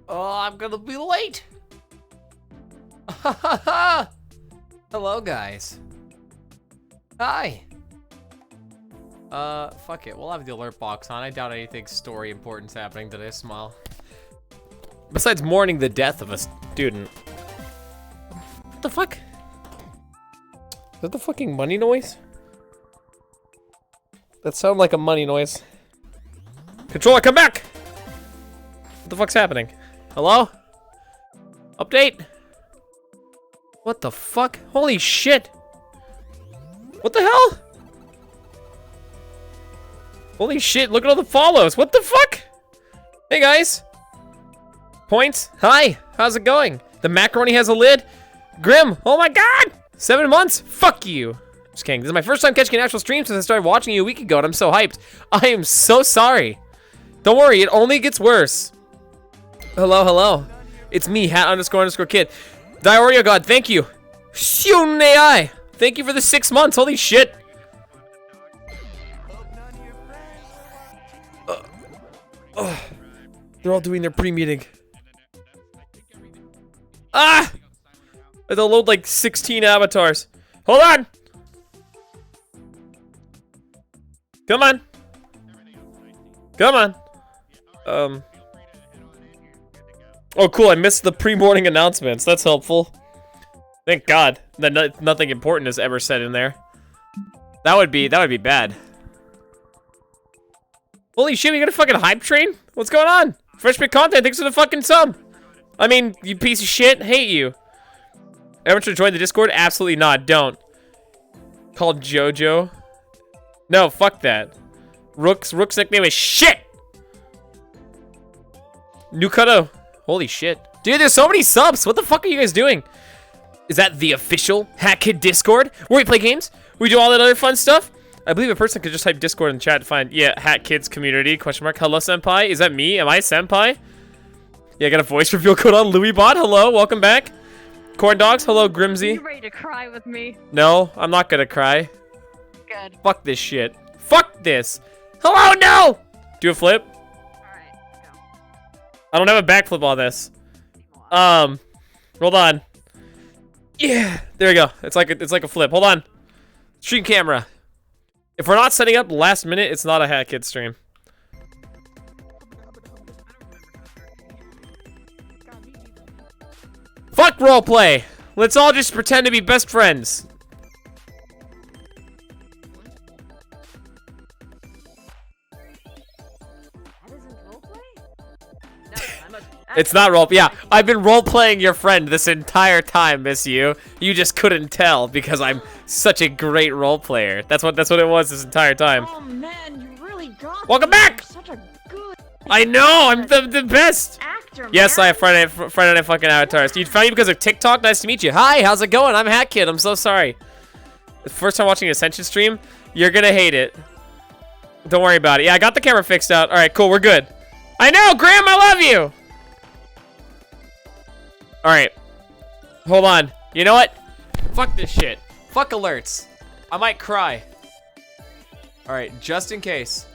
Oh, I'm gonna be late. Hello, guys. Hi. Fuck it. We'll have the alert box on. I doubt anything story important's happening today. Smile. Besides mourning the death of a student. What the fuck? Is that the fucking money noise? That sounded like a money noise. Controller, come back! What the fuck's happening? Hello? Update? What the fuck? Holy shit! What the hell? Holy shit, look at all the follows. What the fuck? Hey guys. Points. Hi, how's it going? The macaroni has a lid. Grim, oh my god! 7 months? Fuck you. Just kidding. This is my first time catching an actual stream since I started watching you a week ago and I'm so hyped. I am so sorry. Don't worry, it only gets worse. Hello, hello. It's me, hat__kid. Dioreo God, thank you. Shunei. Thank you for the 6 months. Holy shit. They're all doing their pre-meeting. Ah! They'll load like 16 avatars. Hold on! Come on. Come on. Oh, cool. I missed the pre-morning announcements. That's helpful. Thank God that nothing important is ever said in there. That would be bad. Holy shit, we got a fucking hype train? What's going on? Freshman content, thanks for the fucking sub. I mean, you piece of shit, hate you. Everyone should join the Discord? Absolutely not, don't. Called Jojo. No, fuck that. Rook's nickname is shit! Nukato. Holy shit. Dude, there's so many subs. What the fuck are you guys doing? Is that the official HatKid Discord? Where we play games? We do all that other fun stuff? I believe a person could just type Discord in the chat to find, yeah, HatKids community, question mark. Hello, senpai. Is that me? Am I senpai? Yeah, I got a voice reveal code on LouisBot. Hello, welcome back. Corn Dogs, hello, Grimsy. Are you ready to cry with me? No, I'm not gonna cry. Good. Fuck this shit. Fuck this. Hello, no! Do a flip. Alright, go. I don't have a backflip on this. Hold on. Yeah, there we go. It's like a flip. Hold on. Stream camera. If we're not setting up last minute, it's not a HatKid stream. Fuck roleplay. Let's all just pretend to be best friends. It's not role. Yeah, I've been role-playing your friend this entire time, Miss You. You just couldn't tell because I'm such a great role player. That's what it was this entire time. Oh man, you really got Welcome back. You're such a good I know, I'm the best. actor. Yes, man. I have Friday Night fucking avatars. You found me because of TikTok. Nice to meet you. Hi, how's it going? I'm HatKid. I'm so sorry. The first time watching an Ascension stream, you're gonna hate it. Don't worry about it. Yeah, I got the camera fixed out. All right, cool. We're good. I know, Graham. I love you. Alright. Hold on. You know what? Fuck this shit. Fuck alerts. I might cry. Alright, just in case.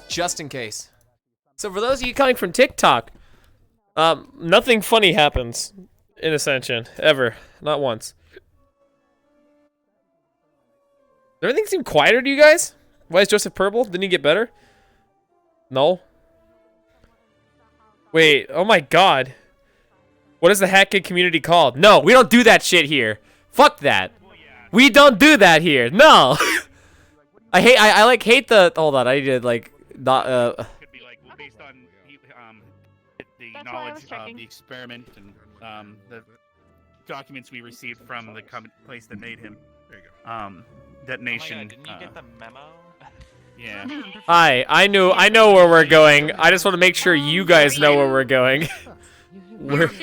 Just in case. So for those of you coming from TikTok, nothing funny happens in Ascension. Ever. Not once. Does everything seem quieter to you guys? Why is Joseph purple? Didn't he get better? No? Wait, oh my god. What is the HatKid community called? No, we don't do that shit here. Fuck that. We don't do that here. No. I hate the. Hold on, I did like not. Could be like based on the knowledge of the experiment and the documents we received from the place that made him. There you go. Detonation. Oh my God, didn't you get the memo? Yeah. Hi, I know where we're going. I just want to make sure you guys know where we're going.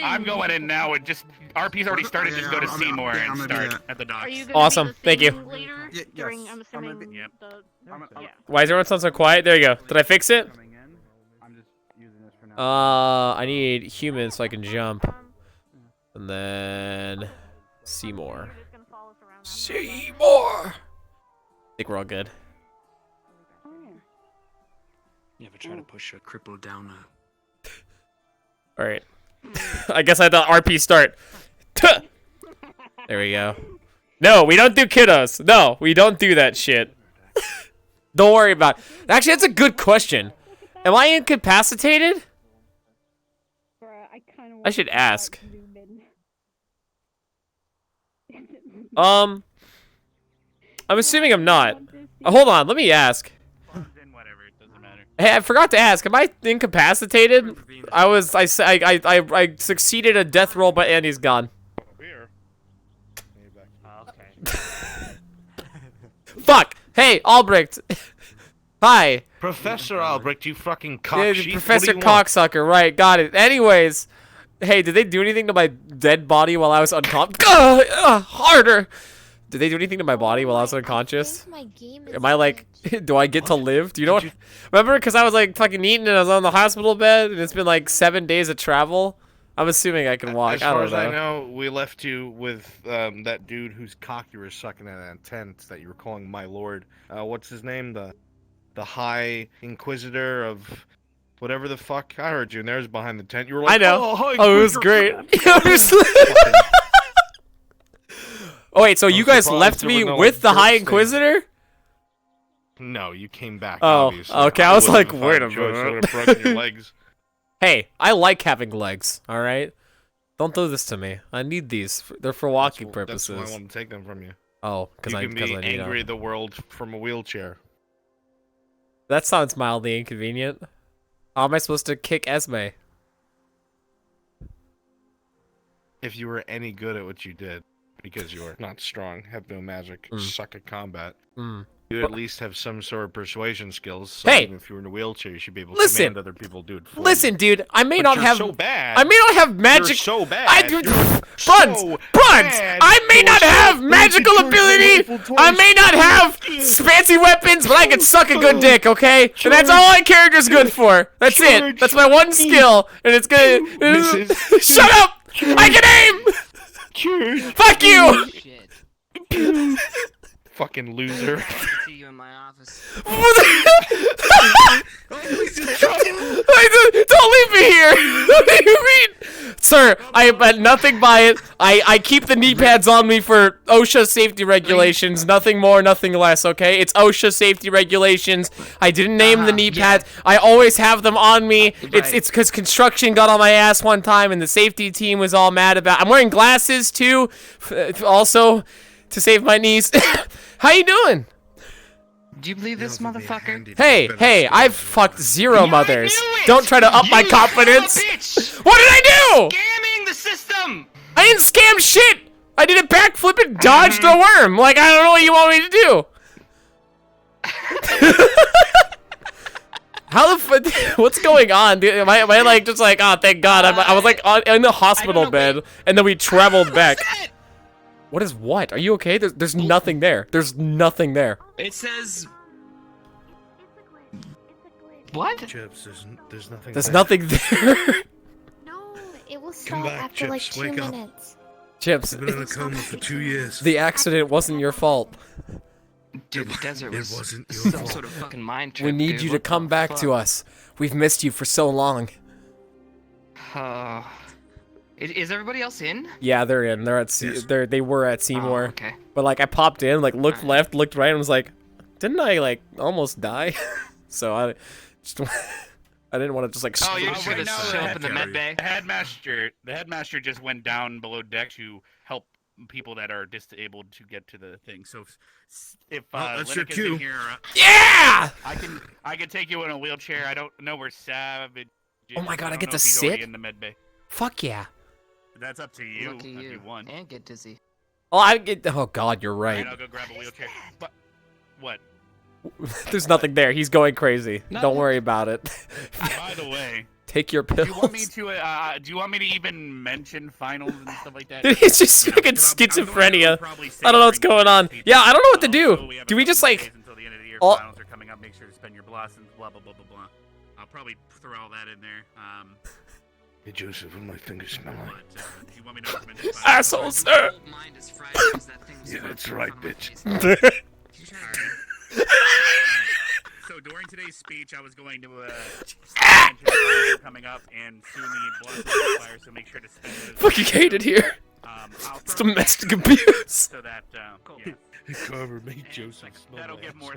I'm going in now and just RP's already started. Just go to Seymour and start at the docks. Awesome, thank you. During, I'm assuming Yep. Why is everyone sound so quiet? There you go. Did I fix it? I need humans so I can jump. And then Seymour. Seymour. I think we're all good. You ever try to push a cripple down a All right. I guess I thought RP start. Tuh! There we go. No, we don't do kiddos. No, we don't do that shit. Don't worry about it. Actually, that's a good question. Am I incapacitated? I should ask. I'm assuming I'm not. Hold on, let me ask. Hey, I forgot to ask. Am I incapacitated? I succeeded a death roll, but Andy's gone. Fuck! Hey, Albrecht! Hi! Professor Albrecht, you fucking cocksheet. Professor Cocksucker, right, got it. Anyways, hey, did they do anything to my dead body while I was unconscious? Harder! Did they do anything to my body while I was unconscious? Am I like, do I get to live? Do you know what? Remember, because I was like fucking eating and I was on the hospital bed and it's been like 7 days of travel? I'm assuming I can walk. As far as I know, we left you with that dude whose cock you were sucking at that tent that you were calling my lord. What's his name? The High Inquisitor of whatever the fuck. I heard you, and there's behind the tent. You were like, I know. Oh, it was great. Oh wait, so you guys left me with the High Inquisitor? No, you came back. Oh, obviously. okay. I was like, wait a minute. I would have broken your legs. Hey, I like having legs, alright? Don't do this to me. I need these. They're for walking purposes. That's why I want to take them from you. Oh, because I need them. You can be angry at the world from a wheelchair. That sounds mildly inconvenient. How am I supposed to kick Esme? If you were any good at what you did, because you are not strong, have no magic, suck at combat, you at least have some sort of persuasion skills. So hey, even if you were in a wheelchair, you should be able to command other people to do it for you. Dude, I may not have. So bad. I may not have magic. You're so bad. Buns, I may not have magical ability. I may not have fancy weapons, but I can suck a good dick. Okay, and that's all my character's good for. That's it. That's my one skill, and it's good. Shut up! I can aim. Fuck you. Fucking loser. See you in my office. Don't leave me here! What do you mean? Sir, I bet nothing by it. I keep the knee pads on me for OSHA safety regulations. Nothing more, nothing less, okay? It's OSHA safety regulations. I didn't name the knee pads. I always have them on me. It's because construction got on my ass one time and the safety team was all mad about. I'm wearing glasses too, also to save my knees. How you doing? Do you believe this motherfucker? Hey, I've fucked 0 mothers. Don't try to up my confidence. Bitch. What did I do? Scamming the system. I didn't scam shit. I did a backflip and dodged a worm. Like, I don't know what you want me to do. How the fuck? What's going on? Dude, am I like just like, oh, thank God. I was like in the hospital bed, and then we traveled back. What is what? Are you okay? There's nothing there. There's nothing there. It says. What? Chips, there's nothing. There's nothing there. No, it will stop after like 2 minutes. Chips. I've been in a coma for 2 years. The accident wasn't your fault. Dude, the desert was wasn't your some fault. sort of fucking mind trip. We need you to come back to us. We've missed you for so long. Is everybody else in? Yeah, they're in. They're at they were at Seymour. Oh, okay. But like I popped in, like looked left, looked right, and was like, didn't I like almost die? So I just I didn't want to just like. Oh, you're just gonna show up in the med bay. The headmaster just went down below deck to help people that are disabled to get to the thing. So if that's your Linux is cue. in here, Yeah! I can take you in a wheelchair. I don't know where Savage. Oh my God, I get know to if he's sit? already in the med bay. Fuck yeah. That's up to you. Lucky if you. you want. And get dizzy. Oh, I get. Oh God, you're right. Alright, I'll go grab a wheelchair. But what? There's nothing there. He's going crazy. Don't worry about it. By the way, take your pills. do you want me to? Do you want me to even mention finals and stuff like that? It's just fucking schizophrenia. I don't know what's going on. Yeah, I don't know what to do. Do we just like? Until the end of the year, all... finals are coming up. Make sure to spend your blossoms. Blah blah blah blah blah. I'll probably throw all that in there. Hey Joseph, what my fingers smell like? Do you want me to mention finals? Asshole, sir. Yeah, that's right, bitch. So during today's speech, I was going to coming up and soon the blood fire, so make sure to spend those. Fucking hate it here. It's domestic abuse. So that, yeah. Cover make Joseph smell That'll like give more.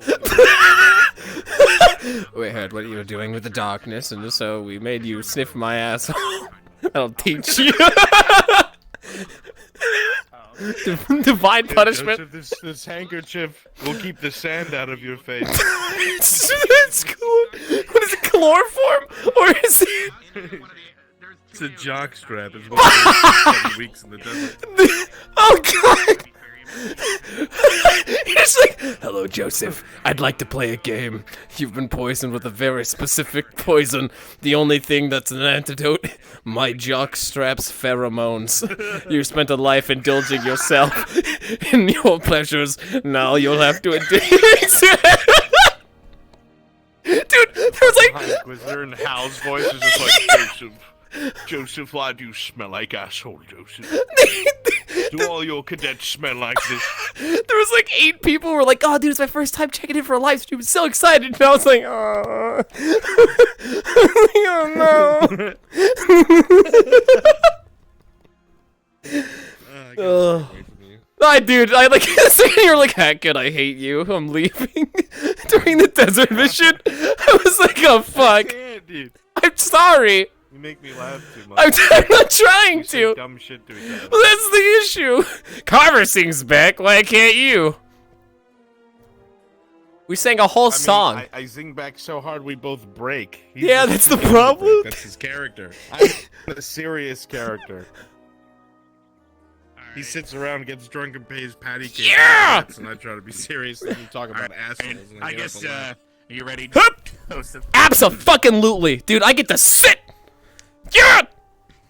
We heard what you were doing with the darkness, and so we made you sniff my asshole. I'll teach you. Divine punishment. Joseph, this handkerchief will keep the sand out of your face. It's cool. What is it, chloroform? Or is it... It's a jock strap. It's one of 7 weeks in the desert. Oh, God. He's like, hello, Joseph. I'd like to play a game. You've been poisoned with a very specific poison. The only thing that's an antidote, my jockstrap's pheromones. You spent a life indulging yourself in your pleasures. Now you'll have to Dude, there was like... Inquisitor and Hal's voice is just like, Joseph, why do you smell like asshole, Joseph? Do all your cadets smell like this? There was like 8 people who were like, oh, dude, it's my first time checking in for a live stream. I'm so excited. And I was like, oh. Oh, no. Dude, I like, you're like, HatKid, I hate you. I'm leaving. During the desert mission, I was like, oh, fuck. Dude. I'm sorry. You make me laugh too much. I'm not trying to. Dumb shit to each other. Well, that's the issue. Carver sings back. Why can't you? We sang a whole song. I sing back so hard we both break. Yeah, that's the problem. That's his character. I'm a serious character. He sits around, gets drunk, and pays patty cake. Yeah! And I try to be serious, and you talk about assholes. And I guess, are you ready? Abso-fucking-lutely. Dude, I get to sit. Yeah!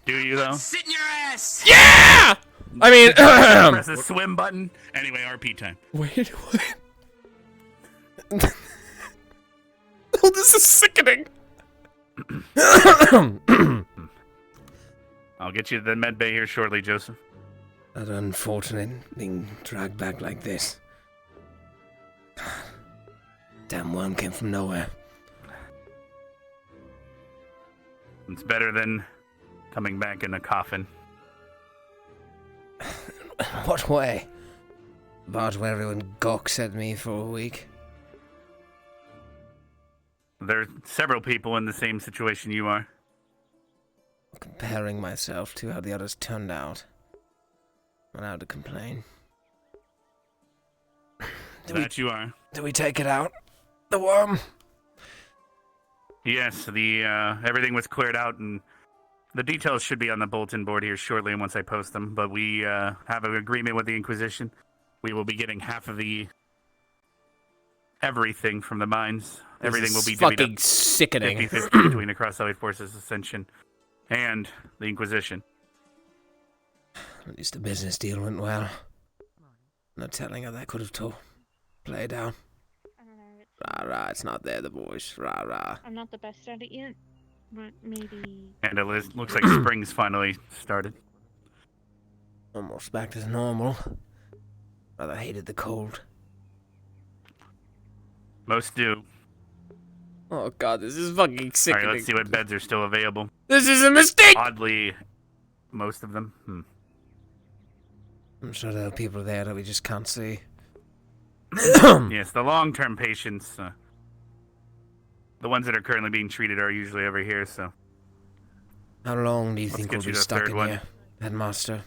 Do you, though? Sit in your ass! Yeah! I mean, press the swim button. Anyway, RP time. Wait, what? Oh, this is sickening. I'll get you to the med bay here shortly, Joseph. Not unfortunate being dragged back like this. Damn worm came from nowhere. It's better than coming back in a coffin. What way? About where everyone gawks at me for a week. There are several people in the same situation you are. Comparing myself to how the others turned out. Not allowed to complain. You are. Do we take it out? The worm? Yes, the everything was cleared out, and the details should be on the bulletin board here shortly once I post them. But we have an agreement with the Inquisition. We will be getting half of the everything from the mines. Everything will be fucking sickening. 50-50 between the Cross-Allied Forces, Ascension, and the Inquisition. At least the business deal went well. No telling how that could have played out. Rah, it's not there, the boys. Rah. I'm not the best at it yet, but maybe... And it looks like spring's finally started. Almost back to normal. Rather hated the cold. Most do. Oh god, this is fucking sickening. Alright, let's see what beds are still available. This is a mistake! Oddly, most of them. I'm sure there are people there that we just can't see. Yes, the long-term patients, the ones that are currently being treated are usually over here, so... How long do you think we'll be stuck in here, Headmaster?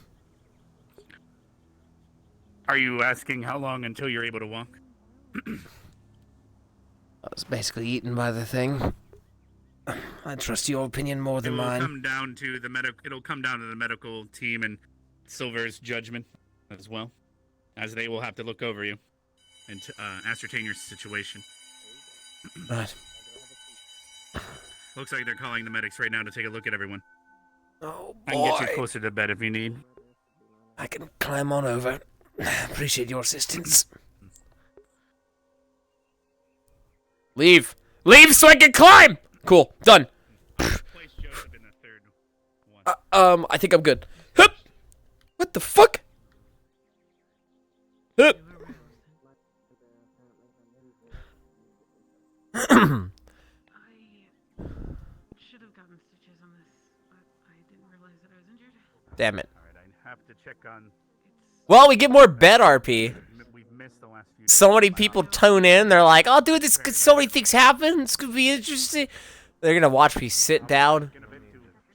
Are you asking how long until you're able to walk? I was basically eaten by the thing. I trust your opinion more than mine. It'll come down to the medical team and Silver's judgment as well, as they will have to look over you and ascertain your situation. Right. Looks like they're calling the medics right now to take a look at everyone. Oh boy. I can get you closer to bed if you need. I can climb on over. Appreciate your assistance. Leave so I can climb! Cool, done. Place Joseph in the third one. I think I'm good. Hup! What the fuck? Hup! gotten stitches on this, but I didn't realize that I was injured. Damn it. All right, I have to check on. Well, we get more bed RP. We've missed the last few. So many people tune in. They're like, "Oh, dude, this could so many things happen. This could be interesting." They're gonna watch me sit down.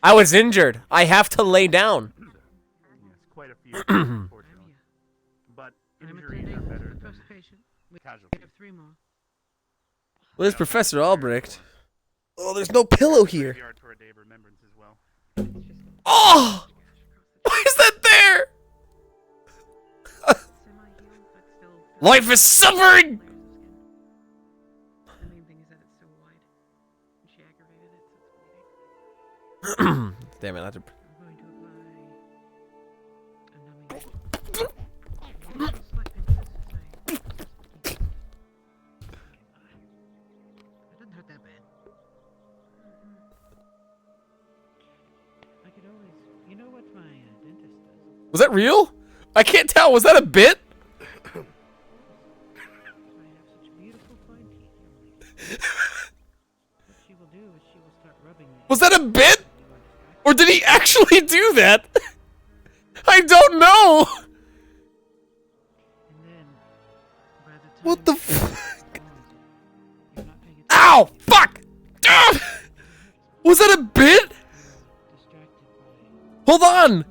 I was injured. I have to lay down. Yes, quite a few, unfortunately. But I'm injuries attending are better the than first patient. We casualties. have 3 more. Well, there's Professor Albrecht. Oh, there's no pillow here. Graveyard for a day of remembrance as well. Oh! Why is that there? Semi-healed, but still. Life is suffering! The main thing is that it's so wide. And she aggravated it, so it's bleeding. Damn it, I have to... I'm going to apply a numbing agent. Select pinches, it doesn't hurt that bad. I could always, you know what my dentist does? Was that real? I can't tell. Was that a bit? I have such beautiful fine teeth. What she will do is she will start rubbing me. Was that a bit? Or did he actually do that? I don't know. And then, by the time What the she fuck? you're not paying attention, Ow! Fuck! Ah! Was that a bit? distracted by Hold on!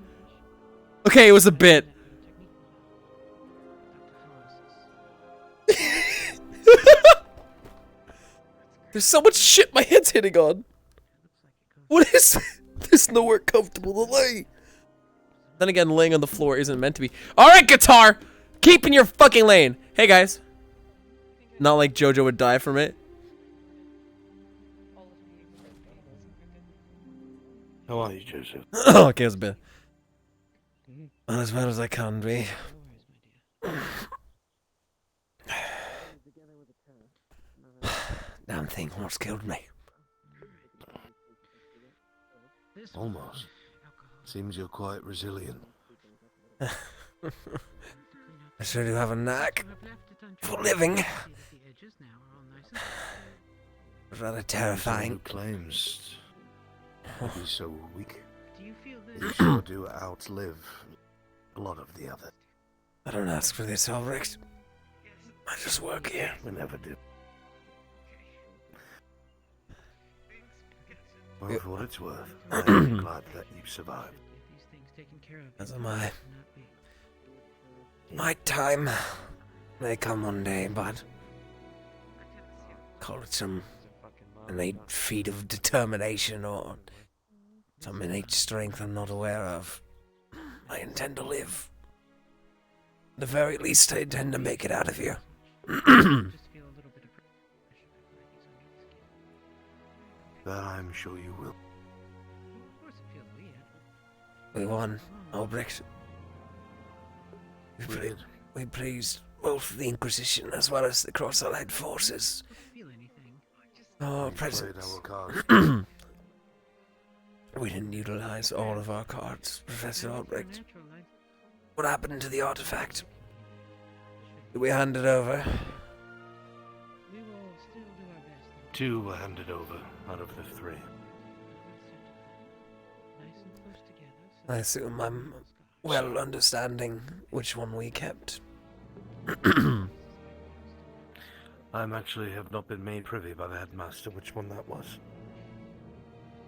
Okay, it was a bit. There's so much shit my head's hitting on. What is... There's nowhere comfortable to lay. Then again, laying on the floor isn't meant to be. Alright, guitar! Keep in your fucking lane. Hey, guys. Not like JoJo would die from it. How are you, Joseph? Okay, it was a bit. As well as I can be. Damn thing almost killed me. Almost. Seems you're quite resilient. I sure do have a knack for living. Rather terrifying. Who claims to be so weak? Do you feel You this? sure do outlive a lot of the others. I don't ask for this, Albrecht. I just work here. We never did. Well, for what it's worth, I'm glad that you survived. These things taken care of. As am I. Not be. My time may come one day, but call it some innate feat of determination or some innate strength I'm not aware of. I intend to live. At the very least, I intend to make it out of here. Just feel a little bit of pressure on That I'm sure you will. Of course it feels weird. We won, Albrecht. We praised both the Inquisition as well as the Cross-Allied forces. I don't feel anything. Our Played presence. our cards. We didn't utilize all of our cards, Professor Albrecht. Natural life. What happened to the artifact? Did we hand it over? We will still do our best. Though. 2 were handed over out of the 3. Nice and close together. So I assume I'm well understanding which one we kept. I'm actually have not been made privy by the headmaster which one that was.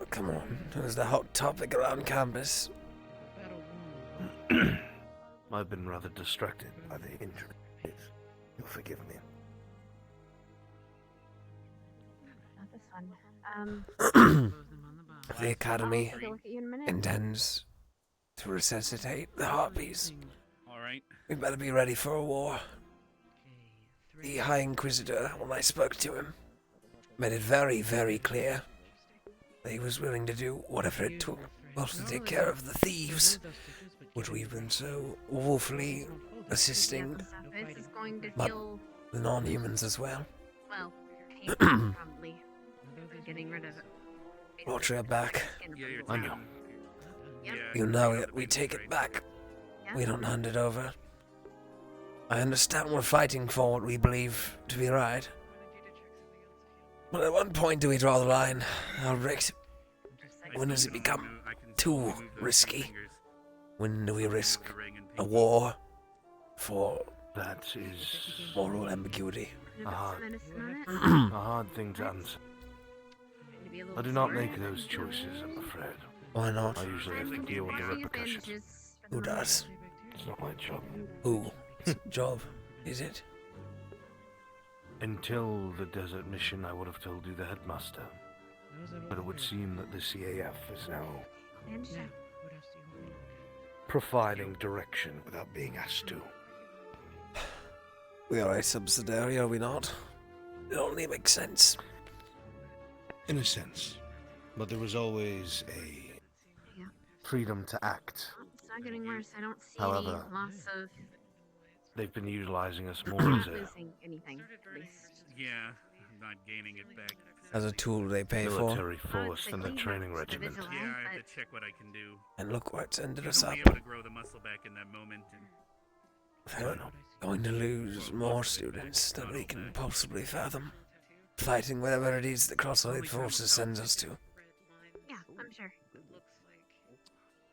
Come on, it was the hot topic around campus. battle wound. I've been rather distracted by the injuries. You'll forgive me. Not this one. Close them on the bottom. The Academy I'll take a look at you in a minute. intends to resuscitate the Harpies. All right. We better be ready for a war. Okay, The High Inquisitor, when I spoke to him, made it very, very clear that he was willing to do whatever it took, both to take care of the thieves, which we've been so woefully assisting This is going to But- feel, the non-humans as well. well, painful, probably. Getting rid of it. Brought her back. Yeah, you're I know. Yeah. You know it, we take it back. Yeah. We don't hand it over. I understand we're fighting for what we believe to be right. But at what point do we draw the line, Albrecht? When does it become I can too move those two risky? fingers When do we risk around the ring and a pinky. war for That is moral ambiguity? a hard, Medicine on it. a hard thing to answer. Maybe a little I do not sore. make those choices, I'm afraid. Why not? I usually have to deal with the repercussions. Who does? It's not my job. Who? Job? Is it? Until the desert mission, I would have told you the headmaster. But it would seem that the CAF is now providing direction without being asked to. We are a subsidiary, are we not? It only makes sense. In a sense. But there was always a freedom to act. It's not getting worse. I don't see However, any loss of they've been utilizing us more as a losing anything, at least. Yeah, I'm not gaining it back. As a tool they pay for. military force than the training regiment. Yeah, I have to check what I can do. And look where it's ended You'll us up. be able to grow the muscle back in that moment. And We're going to lose more students than we can possibly fathom. Fighting whatever it is the Cross-Elite Forces sends us to. Yeah, I'm sure.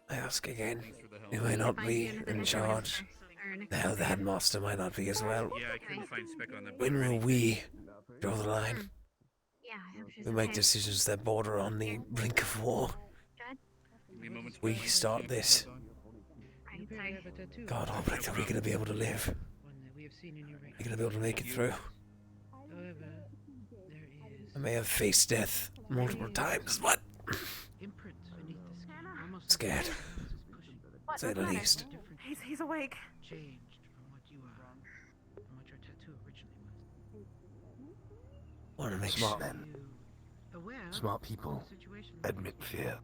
I ask again, you may not be in charge. Now the headmaster might not be as well. yeah, I couldn't find spec on the. When will we draw the line? Yeah, I hope she's We make okay. decisions that border on the brink of war. We start this. Right, sorry. God, Albrecht, are we going to be able to live? Are we going to be able to make it through? I may have faced death multiple times, but scared, to say the least. He's awake. Want to make Smart sure. men, smart people admit fear.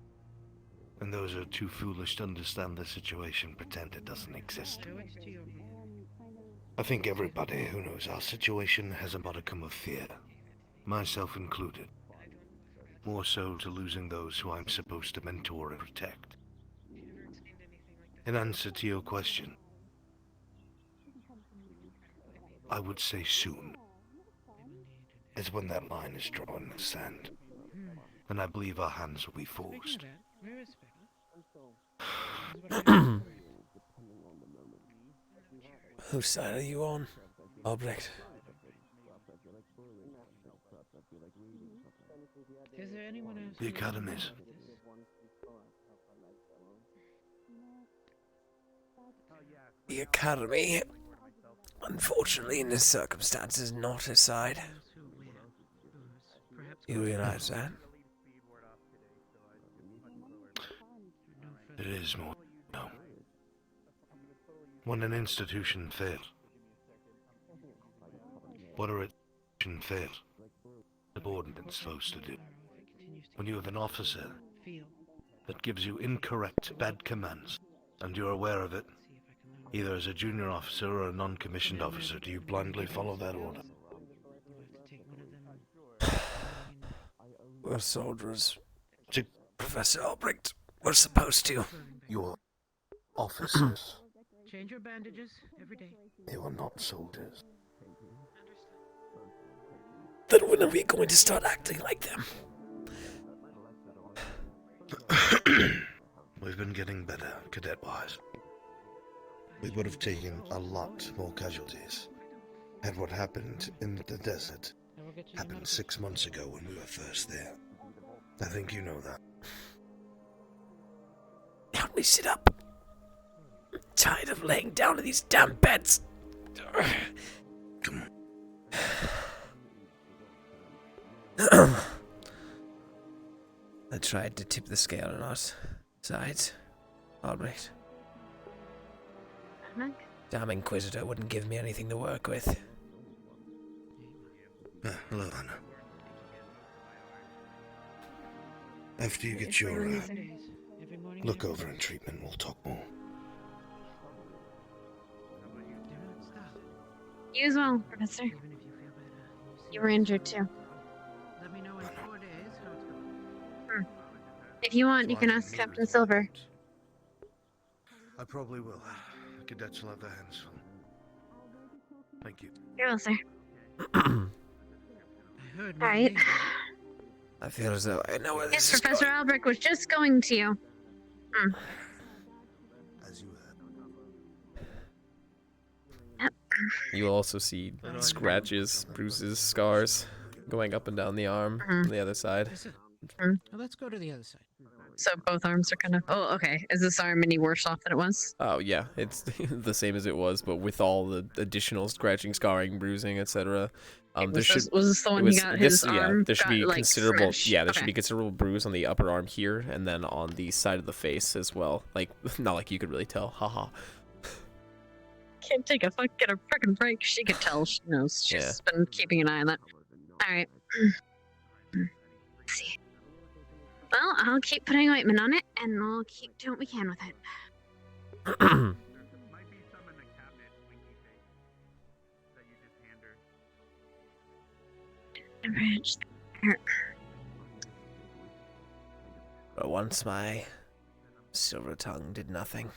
And those who are too foolish to understand the situation pretend it doesn't exist. I think everybody who knows our situation has a modicum of fear, myself included. More so to losing those who I'm supposed to mentor and protect. In answer to your question, I would say soon is when that line is drawn in the sand, and I believe our hands will be forced. Whose side are you on, Albrecht? Is there anyone else? The academies. The Academy, unfortunately, in this circumstance, is not a side. You realize that? It is more. No. When an institution fails, what are institution fails? The ordinance supposed to do. When you have an officer that gives you incorrect, bad commands, and you're aware of it, either as a junior officer or a non-commissioned officer, do you blindly follow that order? We're soldiers. To Professor Albrecht, we're supposed to. your officers, Change your bandages every day. they were not soldiers. Then when are we going to start acting like them? We've been getting better, cadet-wise. We would have taken a lot more casualties had what happened in the desert happened 6 months ago when we were first there. I think you know that. Help me sit up. I'm tired of laying down in these damn beds. Come on. I tried to tip the scale on our sides, Albrecht. Damn Inquisitor wouldn't give me anything to work with. Hello, Anna. After you get your look over and treatment, we'll talk more. You as well, Professor. You were injured too. Let me know in 4 days how it's going. If you want, you can ask Captain Silver. I probably will. The cadets will have their hands full. Thank you. You're well, sir. I heard my Alright. name. I feel as though I know where Yes, this is Professor going. Albrecht was just going to you. As you You'll also see scratches, bruises, scars going up and down the arm on the other side. Well, let's go to the other side. So both arms are kind of. Oh, okay. Is this arm any worse off than it was? Oh yeah, it's the same as it was, but with all the additional scratching, scarring, bruising, etc. Was this the one he got his arm there should got, be like, considerable smashed? yeah, there Okay. should be considerable bruise on the upper arm here and then on the side of the face as well. Like not like you could really tell. Haha. Can't take a freaking break. She could tell. She knows. She's been keeping an eye on that. All right. Let's see. Well, I'll keep putting ointment on it, and we'll keep doing what we can with it. Might be some in the cabinet, Winky Face, that you just hand her. Bridge there. But once my silver tongue did nothing.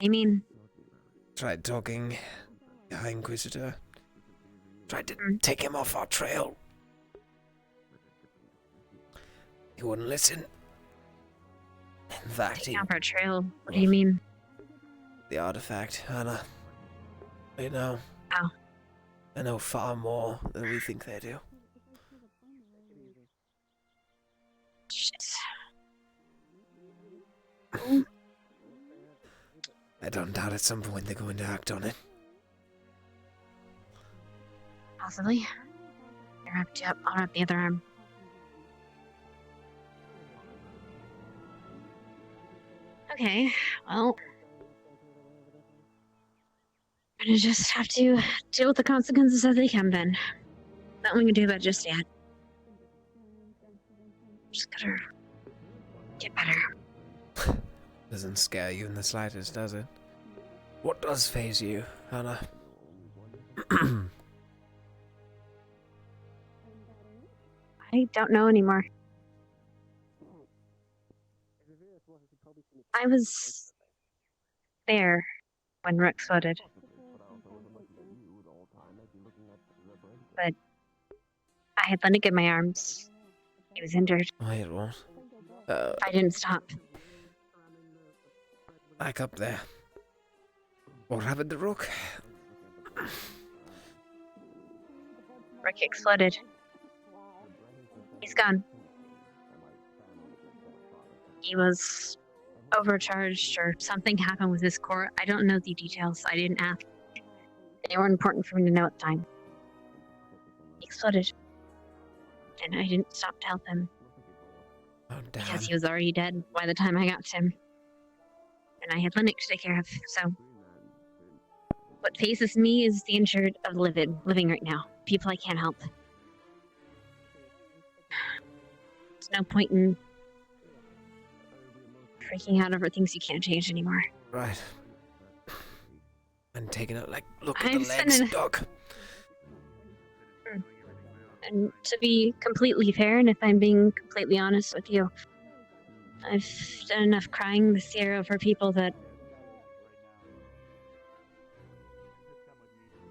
I mean, Tried talking the High Inquisitor. Tried to take him off our trail. He wouldn't listen. In fact, he, off our trail. What do you mean? the artifact, Anna. I know. How? I know far more than we think they do. Shit. I don't doubt at some point they're going to act on it. Possibly. I wrapped you up. I'll wrap the other arm. Okay, well. I'm gonna just have to deal with the consequences as they come then. Nothing we can do about it just yet. Just gotta get better. Doesn't scare you in the slightest, does it? What does faze you, Anna? I don't know anymore. I was there when Rook floated. But I had Lennox in my arms. He was injured. Wait, what? I didn't stop. Back up there. What happened to Rook? Rook exploded. He's gone. He was overcharged or something happened with his core. I don't know the details. I didn't ask. They weren't important for me to know at the time. He exploded. And I didn't stop to help him. Oh, damn. Because he was already dead by the time I got to him. And I had Lennox to take care of, so... What faces me is the injured of living right now. People I can't help. There's no point in freaking out over things you can't change anymore. Right. And taking it like, look at I've the legs, spent Doc. And to be completely fair, and if I'm being completely honest with you, I've done enough crying this year over people that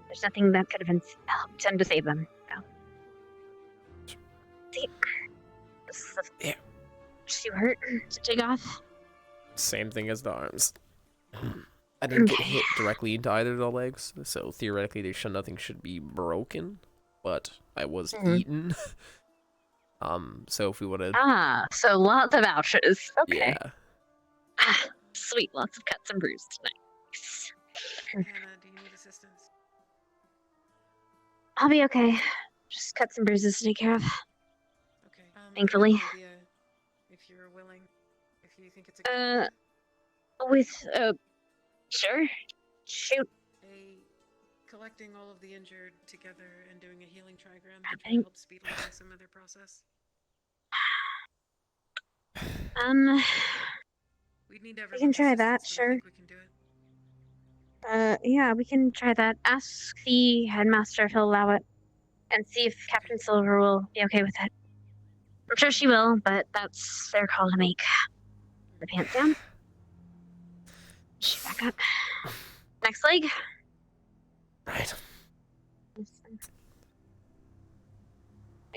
there's nothing that could have been helped them to save them. So. See, this is Yeah. too hurt to take off. Same thing as the arms. I didn't get Okay. hit directly into either of the legs, so theoretically nothing should be broken. But I was eaten. So if we would have, So lots of ouches. Okay. yeah, Sweet, lots of cuts and bruises tonight. Hannah, do you need assistance? I'll be okay. Just cuts and bruises to take care of. Okay. Thankfully. I have an idea, if you're willing, if you think it's a good idea. Sure. Shoot. Collecting all of the injured together and doing a healing trigram I to try to think- help speed along some of their process. We'd need We can try that, assistance, but I think sure. we can do it. Yeah, we can try that. Ask the headmaster if he'll allow it. And see if Captain Silver will be okay with it. I'm sure she will, but that's their call to make. The pants down. She back up. Next leg. right.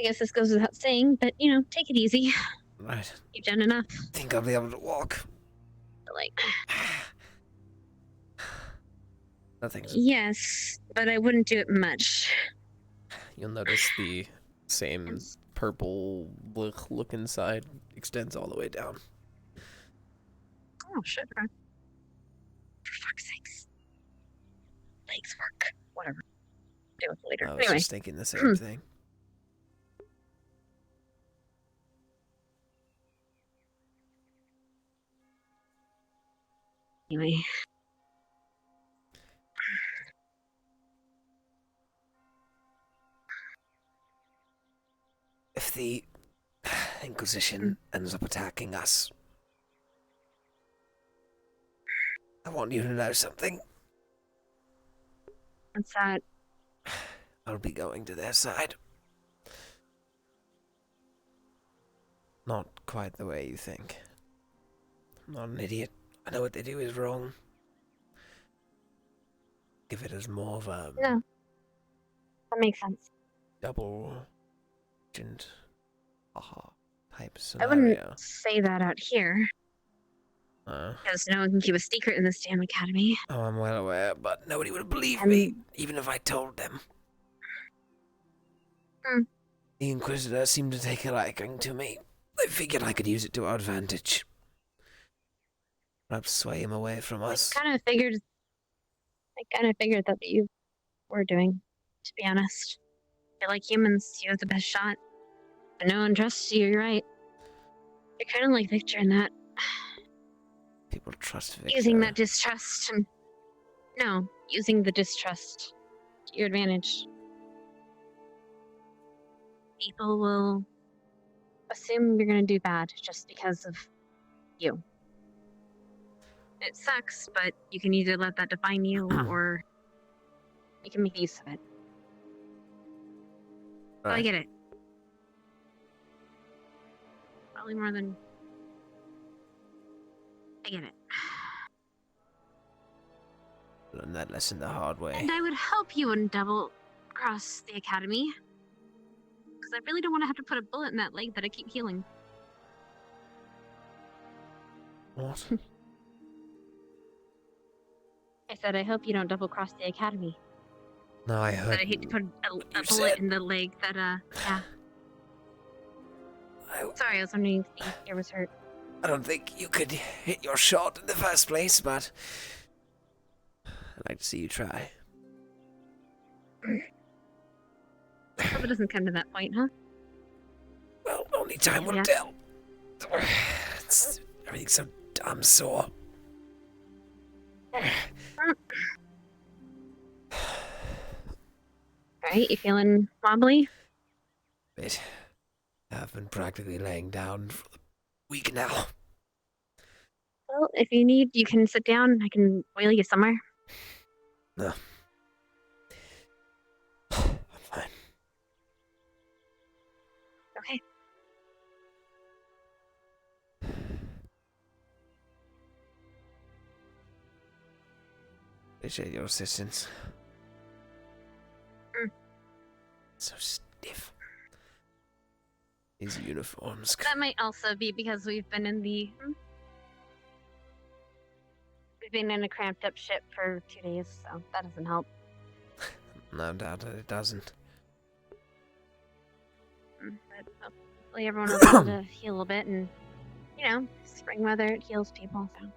I guess this goes without saying, but you know, take it easy. Right. You've done enough. Think I'll be able to walk. Like, Nothing's. yes, but I wouldn't do it much. You'll notice the same purple look inside extends all the way down. Oh, shit. For fuck's sakes. Legs work. Whatever. Deal with it later. I was Anyway. just thinking the same thing. Anyway. If the Inquisition ends up attacking us, I want you to know something. What's that? I'll be going to their side. Not quite the way you think. I'm not an idiot. I know what they do is wrong. Give it as more of a No. That makes sense. double agent type I scenario. wouldn't say that out here. Because no one can keep a secret in this damn academy. Oh, I'm well aware, but nobody would believe me, even if I told them. The Inquisitor seemed to take a liking to me. I figured I could use it to our advantage. Perhaps sway him away from us. I kind of figured that you were doing, to be honest. They're like humans, you have the best shot. But no one trusts you, you're right. You're kind of like Victor in that. People trust Victor. Using that distrust to... No, using the distrust to your advantage. People will assume you're gonna do bad just because of you. It sucks, but you can either let that define you or you can make use of it. So I get it. Probably more than... I get it. Learn that lesson the hard way. And I would hope you wouldn't double cross the academy. Because I really don't want to have to put a bullet in that leg that I keep healing. What? I said I hope you don't double cross the academy. No, I But heard. I hate to put a bullet said. in the leg that, yeah. Sorry, I was wondering if the ear was hurt. I don't think you could hit your shot in the first place, but I'd like to see you try. Hope it doesn't come to that point, huh? Well, only time will Yeah. tell. Everything's so damn sore. Alright, you feeling wobbly? Bit. I've been practically laying down for a week now. Well, if you need, you can sit down. I can wheel you somewhere. No. I'm fine. Okay. Appreciate your assistance. So stiff. These uniforms. That might also be because we've been in the... We've been in a cramped up ship for 2 days, so that doesn't help. No doubt that it doesn't. But hopefully everyone will be able to heal a bit, and, you know, spring weather, it heals people, so...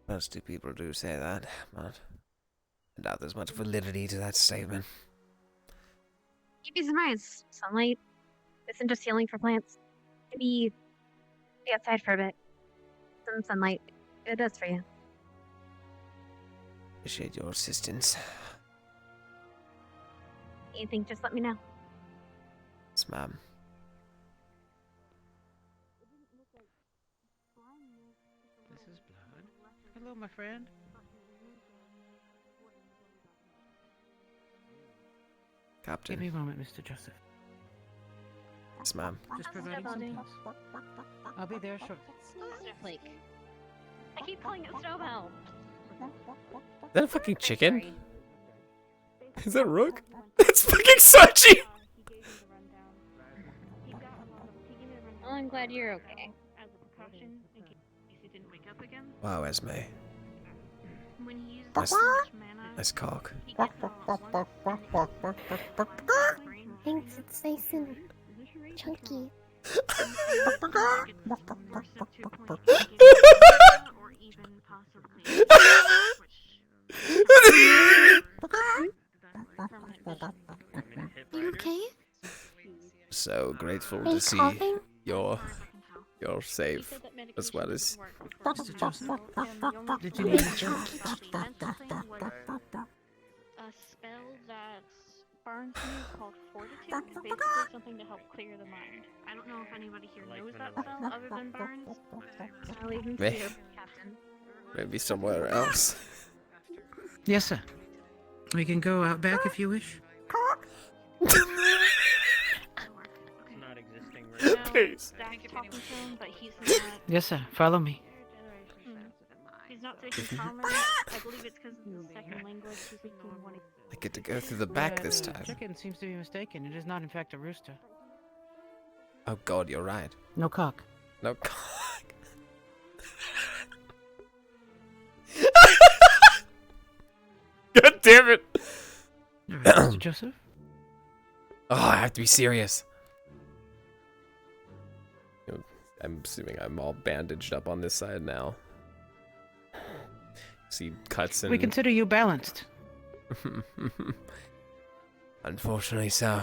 Most two people do say that, but I doubt there's much validity to that statement. You'd be surprised. Sunlight isn't just healing for plants. Maybe be outside for a bit. Some sunlight. It does for you. Appreciate your assistance. Anything, just let me know. Yes, ma'am. This is blood. Hello, my friend. Captain. Give me a moment, Mr. Joseph. Yes, ma'am. Just providing some things. I'll be there shortly. Snowflake. I keep calling it Snowbell. Is that a fucking chicken? Is that Rook? It's fucking Sochi! Well, I'm glad you're okay. As a precaution, in case he didn't wake up again. Wow, Esme. When he uses Nice, too much mana, nice cock. he gets it all at once. Thanks, it's nice and chunky. Or even possibly Are you okay? So grateful Are to you see coughing? you're safe as well as. Mr. Joseph, did you need need a a spell that burns me called Fortitude. Basically something to help clear the mind. I don't know if anybody here knows that spell other than Barnes. I'll leave him to Meh. you, Captain. Maybe somewhere else. Yes, sir. We can go out back if you wish. Not existing. Please. Zach's talking to him, but he's not. Yes, sir. Follow me. He's not taking comments. I believe it's because of the second language. He's speaking one. I get to go through the back this time. Chicken seems to be mistaken. It is not, in fact, a rooster. Oh God, you're right. No cock. No cock. God damn it! All right, Mr. Joseph. Oh, I have to be serious. I'm assuming I'm all bandaged up on this side now. See cuts and. We consider you balanced. Unfortunately, so.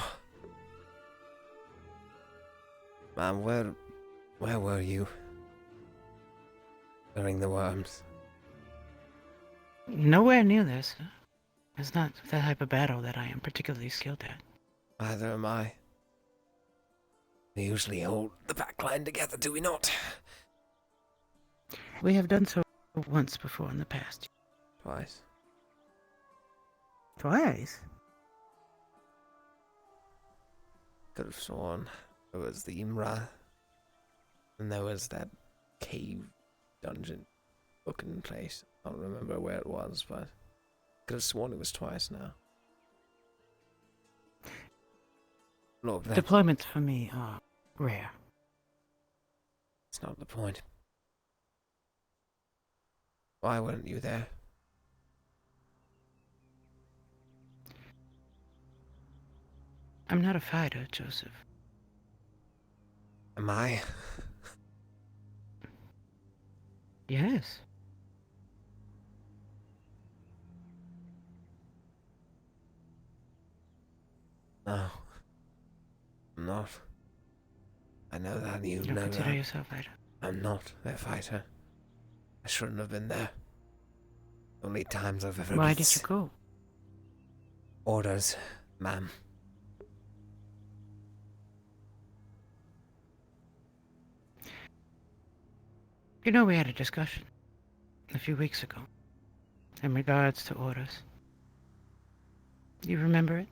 Ma'am, where were you during the worms? Nowhere near this. It's not the type of battle that I am particularly skilled at. Neither am I. We usually hold the back line together, do we not? We have done so once before in the past. Twice. Twice? Could have sworn there was the Imra, and there was that cave dungeon looking place. I don't remember where it was, but could have sworn it was twice now. Look, that, Deployments for me are rare. that's not the point. Why weren't you there? I'm not a fighter, Joseph. Am I? Yes. No. I'm not. I know that, you You don't know consider that. yourself a fighter. I'm not their fighter. I shouldn't have been there. Only times I've ever Why been did you go? Orders, ma'am. You know, we had a discussion a few weeks ago in regards to orders. You remember it?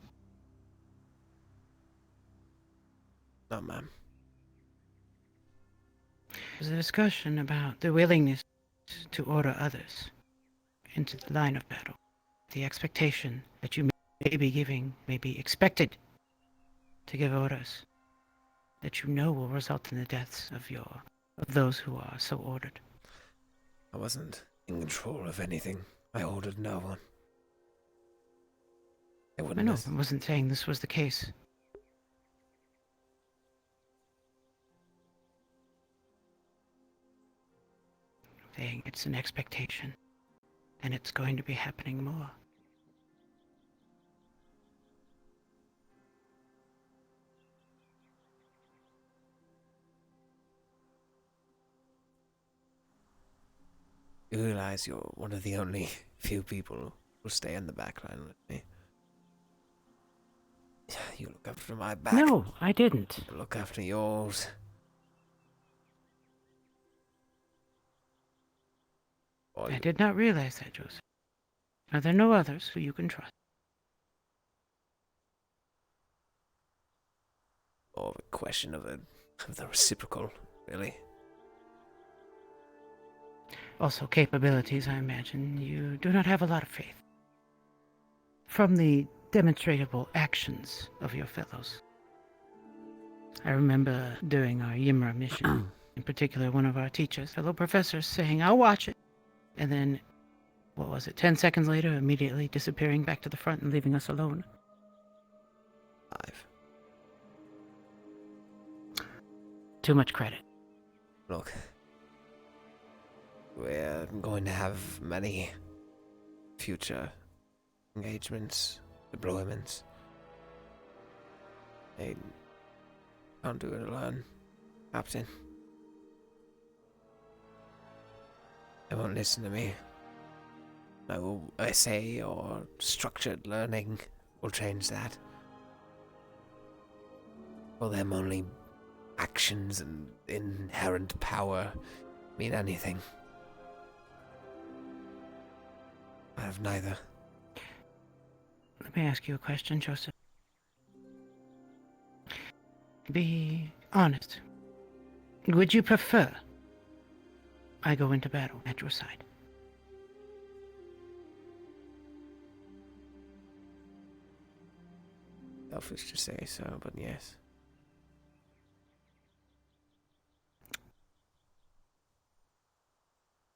No, ma'am. It was a discussion about the willingness to order others into the line of battle. The expectation that you may be giving, may be expected to give orders that you know will result in the deaths of those who are so ordered. I wasn't in control of anything. I ordered no one. They I wouldn't know, have- I wasn't saying this was the case. Saying it's an expectation, and it's going to be happening more. You realize you're one of the only few people who stay in the back line with me. You look after my back. No, I didn't. I look after yours. Or, I did not realize that, Joseph. Are there no others who you can trust? or a question of the reciprocal, really. Also, capabilities, I imagine. You do not have a lot of faith. From the demonstrable actions of your fellows. I remember during our Yimra mission, in particular, one of our teachers, fellow professors, saying, "I'll watch it," and then, what was it, 10 seconds later, immediately disappearing back to the front and leaving us alone. 5. Too much credit. Look, we're going to have many future engagements, deployments. I can't do it alone, Captain. They won't listen to me. No essay or structured learning will change that. For them, only actions and inherent power mean anything. I have neither. Let me ask you a question, Joseph. Be honest. Would you prefer I go into battle at your side? Selfish to say so, but yes.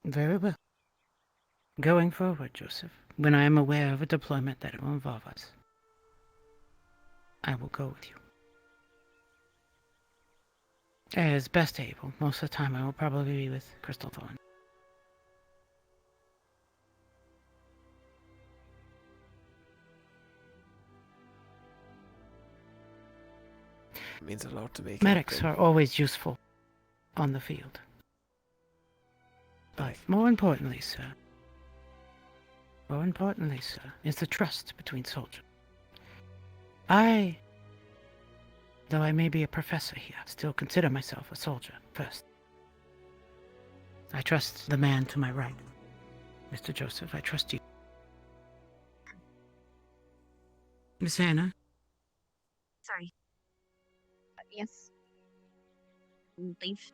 Very well. Going forward, Joseph, when I am aware of a deployment that will involve us, I will go with you. As best able, most of the time I will probably be with Crystal Thorn. It means a lot to me. Medics Captain. are always useful on the field. But more importantly, sir, is the trust between soldiers. Though I may be a professor here, still consider myself a soldier first. I trust the man to my right. Mr. Joseph, I trust you. Miss Anna? Sorry. Yes. Leave.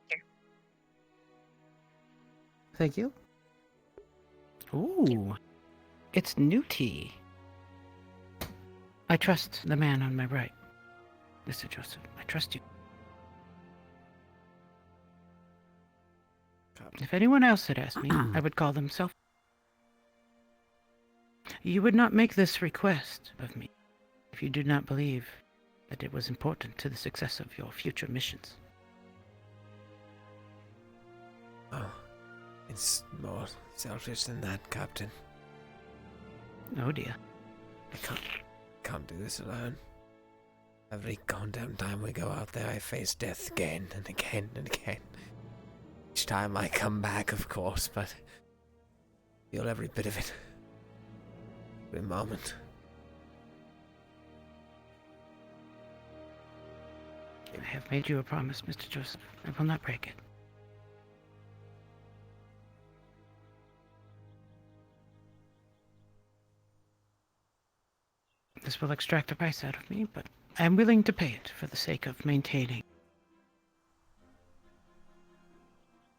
Here. Thank you. Ooh, it's new tea. I trust the man on my right. Mr. Joseph, I trust you. If anyone else had asked me, I would call them self. You would not make this request of me if you did not believe that it was important to the success of your future missions. Oh, it's more selfish than that, Captain. Oh dear. I can't do this alone. Every goddamn time we go out there, I face death again and again and again. Each time I come back, of course, but I feel every bit of it. Every moment. I have made you a promise, Mr. Joseph. I will not break it. This will extract a price out of me, but I am willing to pay it for the sake of maintaining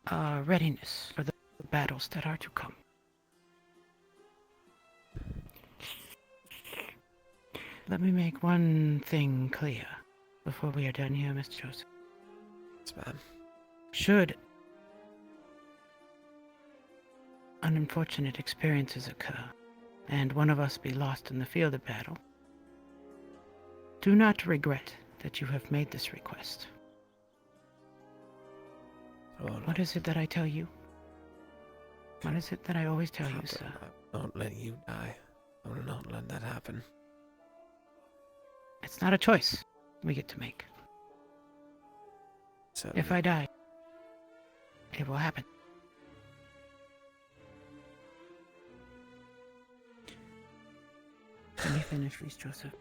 our readiness for the battles that are to come. Let me make one thing clear before we are done here, Mr. Joseph. Yes, ma'am. Should unfortunate experiences occur, and one of us be lost in the field of battle, do not regret that you have made this request. Oh, What is it that I tell you? What is it that I always tell you, Captain, sir? I will not let you die. I will not let that happen. It's not a choice we get to make. So If I die, it will happen. Let me finish, please, Joseph.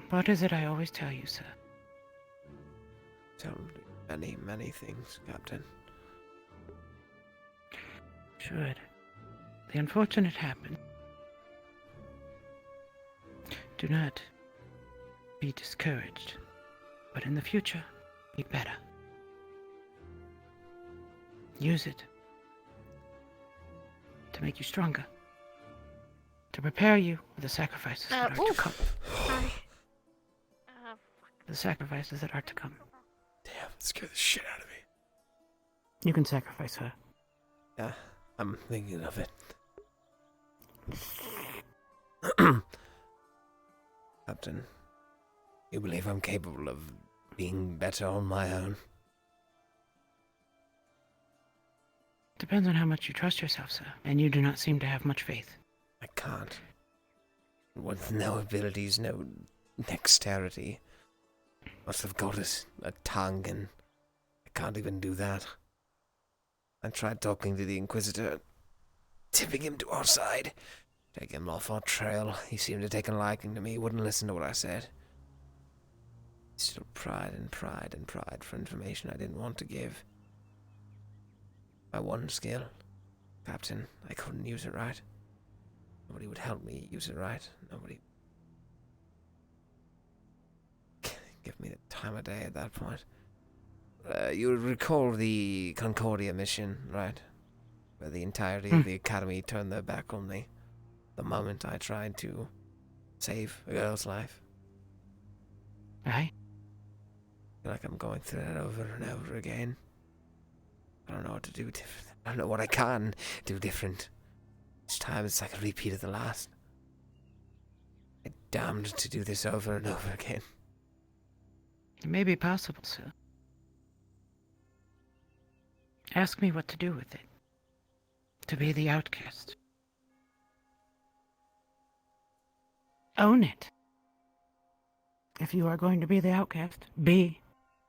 What is it I always tell you, sir? tell many, many things, Captain. Should the unfortunate happen, do not be discouraged, but in the future, be better. Use it to make you stronger, to prepare you for the sacrifices that are to come. Sorry. The sacrifices that are to come. Damn, scared the shit out of me. You can sacrifice her. Yeah, I'm thinking of it. Captain, you believe I'm capable of being better on my own? Depends on how much you trust yourself, sir. And you do not seem to have much faith. I can't. With no abilities, no dexterity. Must have got a tongue, and I can't even do that. I tried talking to the Inquisitor, tipping him to our side, taking him off our trail. He seemed to take a liking to me, he wouldn't listen to what I said. He still pried and pried and pried for information I didn't want to give. My one skill, Captain, I couldn't use it right. Nobody would help me use it right. Nobody give me the time of day at that point. You recall the Concordia mission, right? Where the entirety of the Academy turned their back on me the moment I tried to save a girl's life. Right? I feel like I'm going through that over and over again. I don't know what to do different. I don't know what I can do different. Each time it's like a repeat of the last. I'm damned to do this over and over again. It may be possible, sir. Ask me what to do with it. To be the outcast. Own it. If you are going to be the outcast, be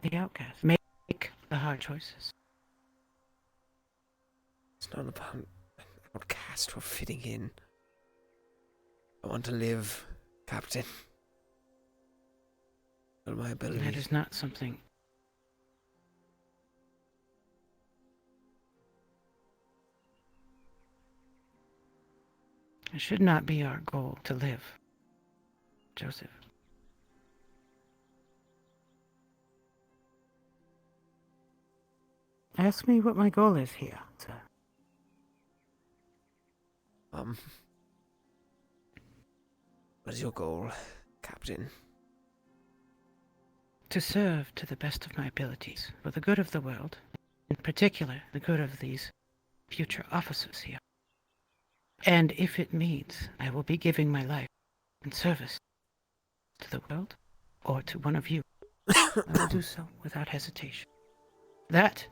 the outcast. Make the hard choices. It's not about an outcast or fitting in. I want to live, Captain. But my ability. That is not something. It should not be our goal to live, Joseph. Ask me what my goal is here, sir. What is your goal, Captain? To serve to the best of my abilities for the good of the world, in particular the good of these future officers here. And if it means I will be giving my life in service to the world or to one of you, I will do so without hesitation. That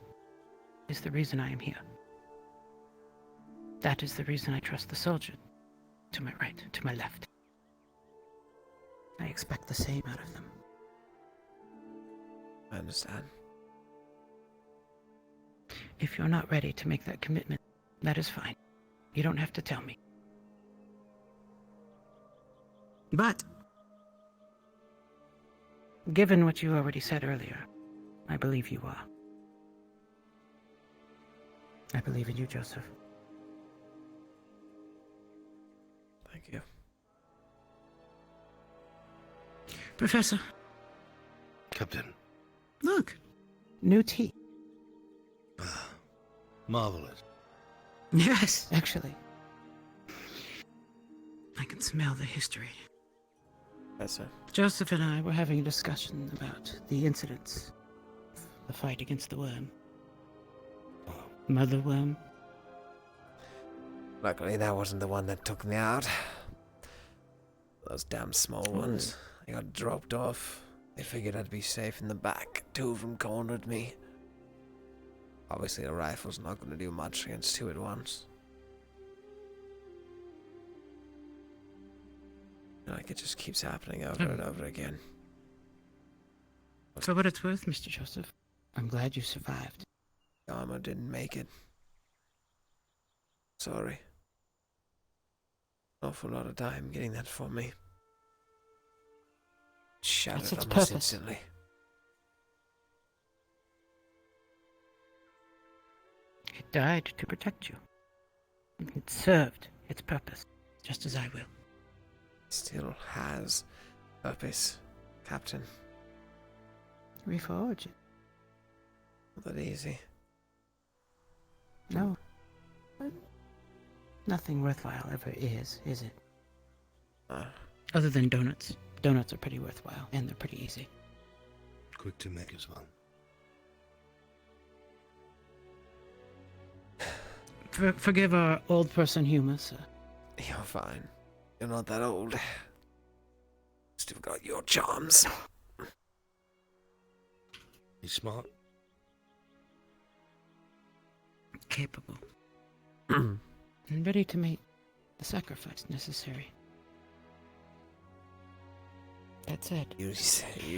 is the reason I am here. That is the reason I trust the soldier to my right, to my left. I expect the same out of them. I understand. If you're not ready to make that commitment, that is fine. You don't have to tell me. But, given what you already said earlier, I believe you are. I believe in you, Joseph. Thank you. Professor. Captain. Look. New tea. Marvelous. Yes, actually. I can smell the history. Yes, sir. Joseph and I were having a discussion about the incidents. The fight against the worm. Mother worm. Luckily, that wasn't the one that took me out. Those damn small ones. I got dropped off. They figured I'd be safe in the back. Two of them cornered me. Obviously, a rifle's not going to do much against two at once. Like, it just keeps happening over and over again. For what it's worth, Mr. Joseph, I'm glad you survived. The armor didn't make it. Sorry. Awful lot of time getting that for me. Shattered That's its almost purpose. instantly. It died to protect you. It served its purpose, just as I will. Still has purpose, Captain. Reforge it. Not that easy. No. But nothing worthwhile ever is it? Other than donuts. Donuts are pretty worthwhile, and they're pretty easy. Quick to make as well. Forgive our old person humor, sir. You're fine. You're not that old. Still got your charms. He's smart. Capable. And ready to make the sacrifice necessary. That said, You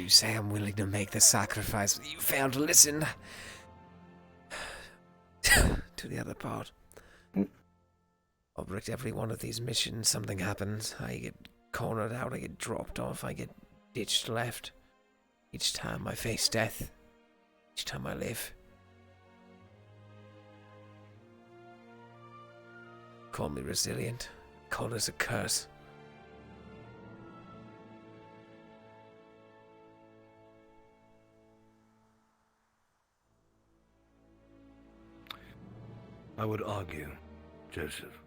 say I'm willing to make the sacrifice, but you fail to listen to the other part. Albrecht, every one of these missions, something happens. I get cornered out, I get dropped off, I get ditched left. Each time I face death. Each time I live. Call me resilient. Call this a curse. I would argue, Joseph,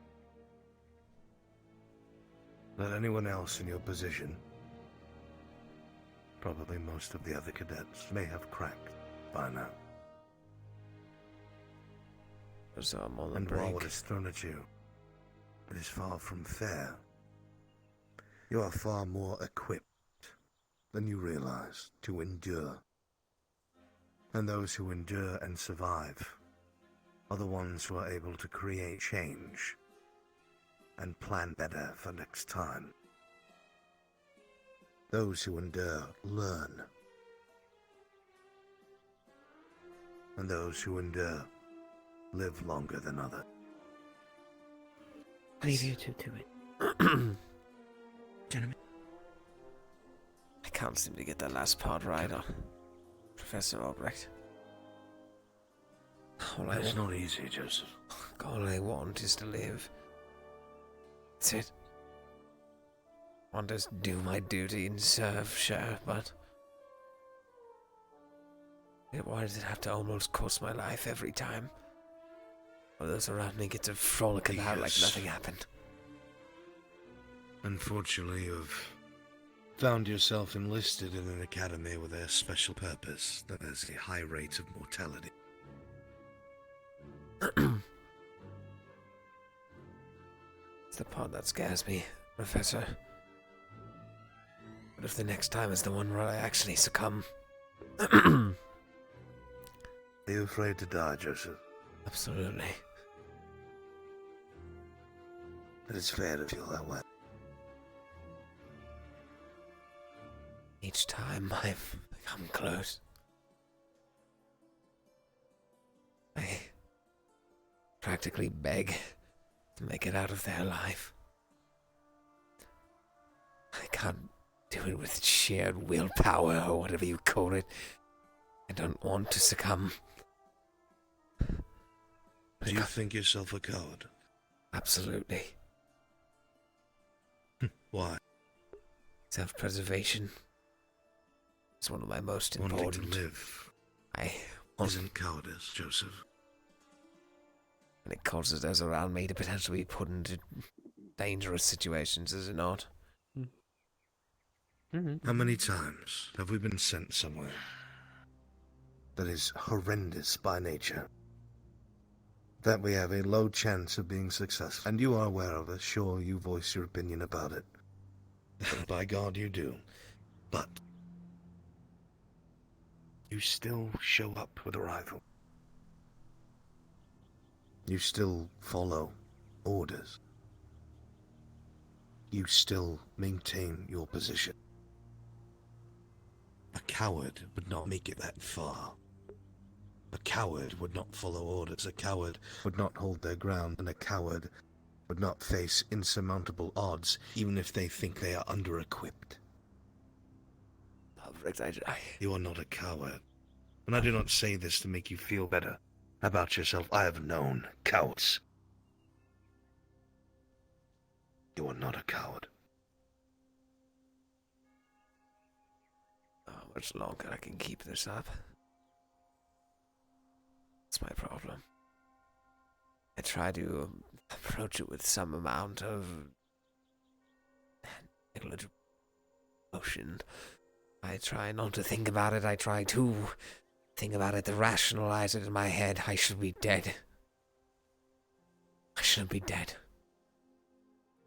that anyone else in your position, probably most of the other cadets, may have cracked by now. So I'm on the And brink. while what is thrown at you, it is far from fair. You are far more equipped than you realize to endure. And those who endure and survive are the ones who are able to create change and plan better for next time. Those who endure learn. And those who endure live longer than others. leave you two to it. Gentlemen. I can't seem to get that last part right on Professor Albrecht. It's not easy, Joseph. All I want is to live. That's it. I want to do my duty and serve, sure, but why does it have to almost cost my life every time? While those around me get to frolic about like nothing happened. Unfortunately, you've found yourself enlisted in an academy with a special purpose that has a high rate of mortality. It's the part that scares me, Professor. What if the next time is the one where I actually succumb? Are you afraid to die, Joseph? Absolutely. It is fair to feel that way. Each time I've come close, I practically beg to make it out of there alive. I can't do it with shared willpower or whatever you call it. I don't want to succumb. Do you think yourself a coward? Absolutely. Why? Self-preservation is one of my most important. Wanting to live isn't cowardice, Joseph. And it causes those around me to potentially be put into dangerous situations, is it not? How many times have we been sent somewhere that is horrendous by nature, that we have a low chance of being successful? And you are aware of it. Sure, you voice your opinion about it. And by God, you do. But you still show up with a rifle. You still follow orders. You still maintain your position. A coward would not make it that far. A coward would not follow orders. A coward would not hold their ground. And a coward would not face insurmountable odds, even if they think they are under-equipped. You are not a coward. And I do not say this to make you feel better about yourself. I have known cowards. You are not a coward. How much longer I can keep this up? That's my problem. I try to approach it with some amount of negligible emotion. I try not to think about it. I try to think about it, to rationalize it in my head. I should be dead. I shouldn't be dead.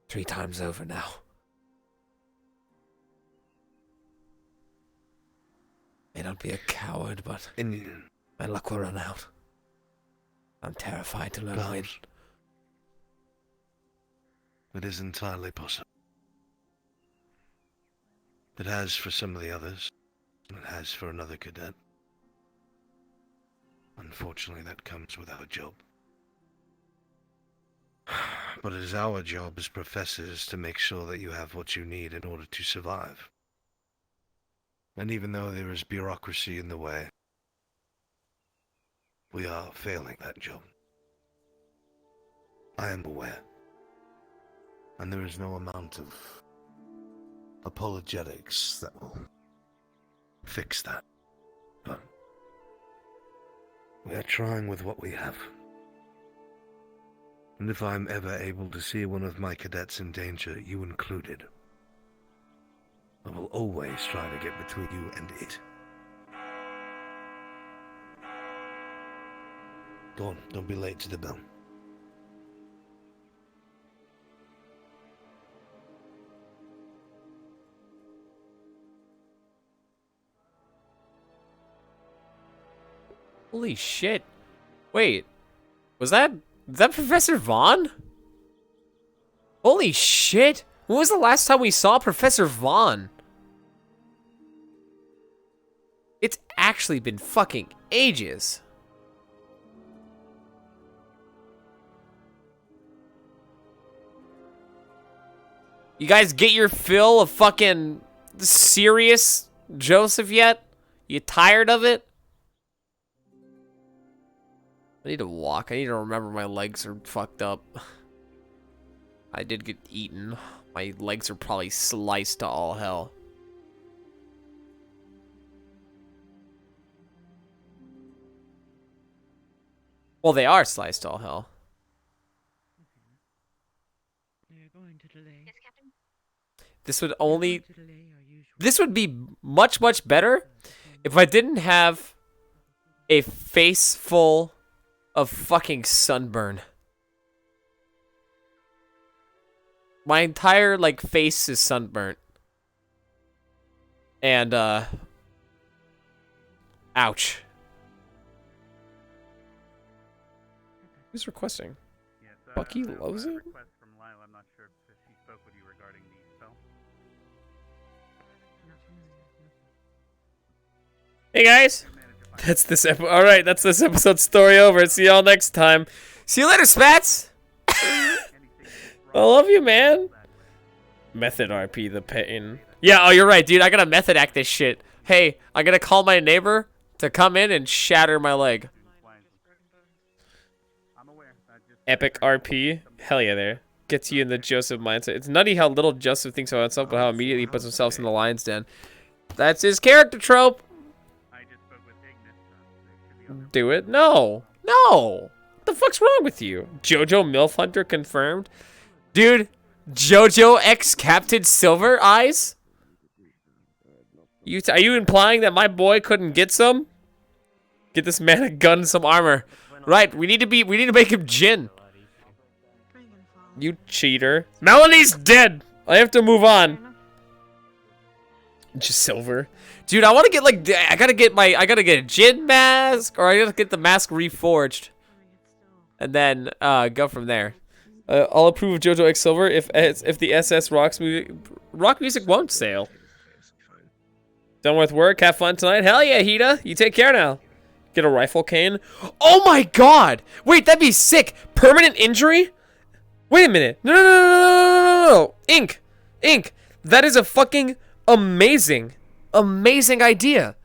3 times over now. May not be a coward, but my luck will run out. I'm terrified to learn when. It is entirely possible. It has for some of the others. It has for another cadet. Unfortunately, that comes with our job. But it is our job as professors to make sure that you have what you need in order to survive. And even though there is bureaucracy in the way, we are failing that job. I am aware. And there is no amount of apologetics that will fix that. But we are trying with what we have. And if I'm ever able to see one of my cadets in danger, you included, I will always try to get between you and it. Go on, don't be late to the bell. Holy shit. Wait. Is that Professor Vaughn? Holy shit. When was the last time we saw Professor Vaughn? It's actually been fucking ages. You guys get your fill of fucking serious Joseph yet? You tired of it? I need to walk. I need to remember my legs are fucked up. I did get eaten. My legs are probably sliced to all hell. Well, they are sliced to all hell. This would only... This would be much, much better if I didn't have a face full of fucking sunburn. My entire, like, face is sunburnt. And, ouch. Who's requesting? Bucky Lozen? I'm not sure if she spoke with you regarding the spell. Hey guys, that's this episode. All right, that's this episode's story over. See y'all next time. See you later, Spats. I love you, man. Method RP the pain. Yeah, oh, you're right, dude. I gotta method act this shit. Hey, I gotta call my neighbor to come in and shatter my leg. Epic RP. Hell yeah, there. Gets you in the Joseph mindset. It's nutty how little Joseph thinks about himself, but how immediately he puts himself in the lion's den. That's his character trope. Do it? No. No. What the fuck's wrong with you? Jojo MILF Hunter confirmed. Dude, Jojo X Captain Silver Eyes? Are you implying that my boy couldn't get some? Get this man a gun and some armor. Right, we need to make him Jin. You cheater. Melanie's dead. I have to move on. Just silver. Dude, I want to get like I gotta get a Jin mask, or I gotta get the mask reforged. And then go from there. I'll approve of JoJo X Silver if the SS rock music won't sail. Done with work, have fun tonight. Hell yeah, Hida. You take care now. Get a rifle cane. Oh my god! Wait, that'd be sick. Permanent injury? Wait a minute. No. Ink. That is a fucking amazing idea.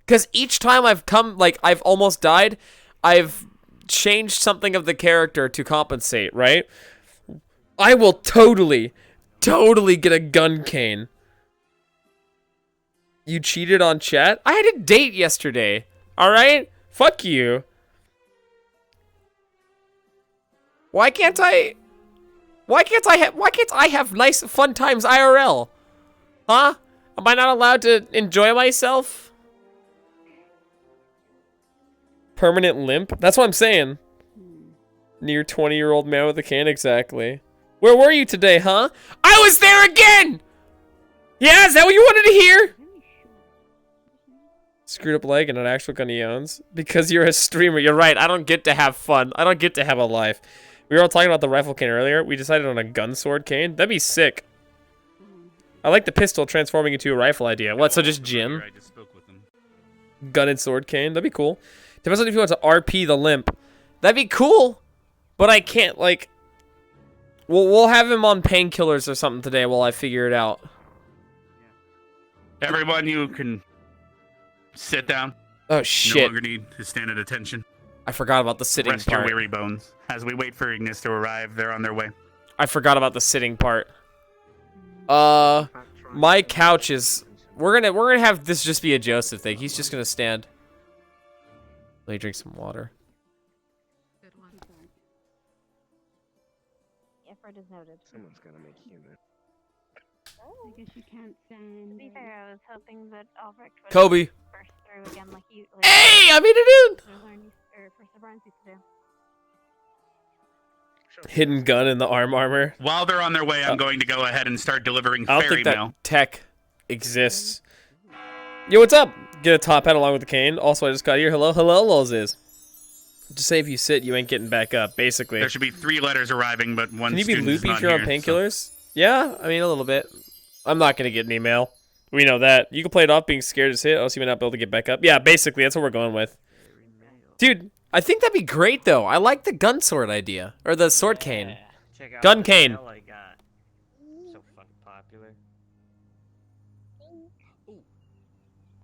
Because each time I've almost died, I've changed something of the character to compensate, right? I will totally get a gun cane. You cheated on chat? I had a date yesterday. Alright? Fuck you. Why can't I have nice fun times IRL? Huh? Am I not allowed to enjoy myself? Permanent limp? That's what I'm saying. Near 20-year-old man with a cane, exactly. Where were you today, huh? I was there again! Yeah, is that what you wanted to hear? Screwed up leg and an actual gun he owns. Because you're a streamer, you're right. I don't get to have fun. I don't get to have a life. We were all talking about the rifle cane earlier. We decided on a gun sword cane. That'd be sick. I like the pistol transforming into a rifle idea. What, so just Jim? I just spoke with him. Gun and sword cane? That'd be cool. Depends on if you want to RP the limp. That'd be cool. But I can't, like... We'll have him on painkillers or something today while I figure it out. Everyone, you can sit down. Oh, No shit. longer need to stand at attention. I forgot about the sitting Rest your part. weary bones. As we wait for Ignis to arrive, they're on their way. I forgot about the sitting part. My couch is... We're gonna have this just be a Joseph thing. He's just gonna stand. Let me drink some water. Effort is noted. Someone's gonna make human. I guess you can't stand. To be fair, I was hoping that Albrecht would Kobe. burst through again like you. Hey, I made it in! First Barnes used to do. Hidden gun in the armor. While they're on their way, I'm going to go ahead and start delivering I don't fairy think that mail. tech exists. Yo, what's up? Get a top hat along with the cane. Also, I just got here. Hello, Lozes. Just say if you sit, you ain't getting back up, basically. There should be 3 letters arriving, but one Can you be student is loopy not if you're on here, painkillers? Yeah, I mean, a little bit. I'm not going to get an email. We know that. You can play it off being scared to sit, else you may not be able to get back up. Yeah, basically, that's what we're going with. Dude, I think that'd be great, though. I like the gun sword idea. Or the sword cane. Check out Gun the cane. mail I got. So fucking popular.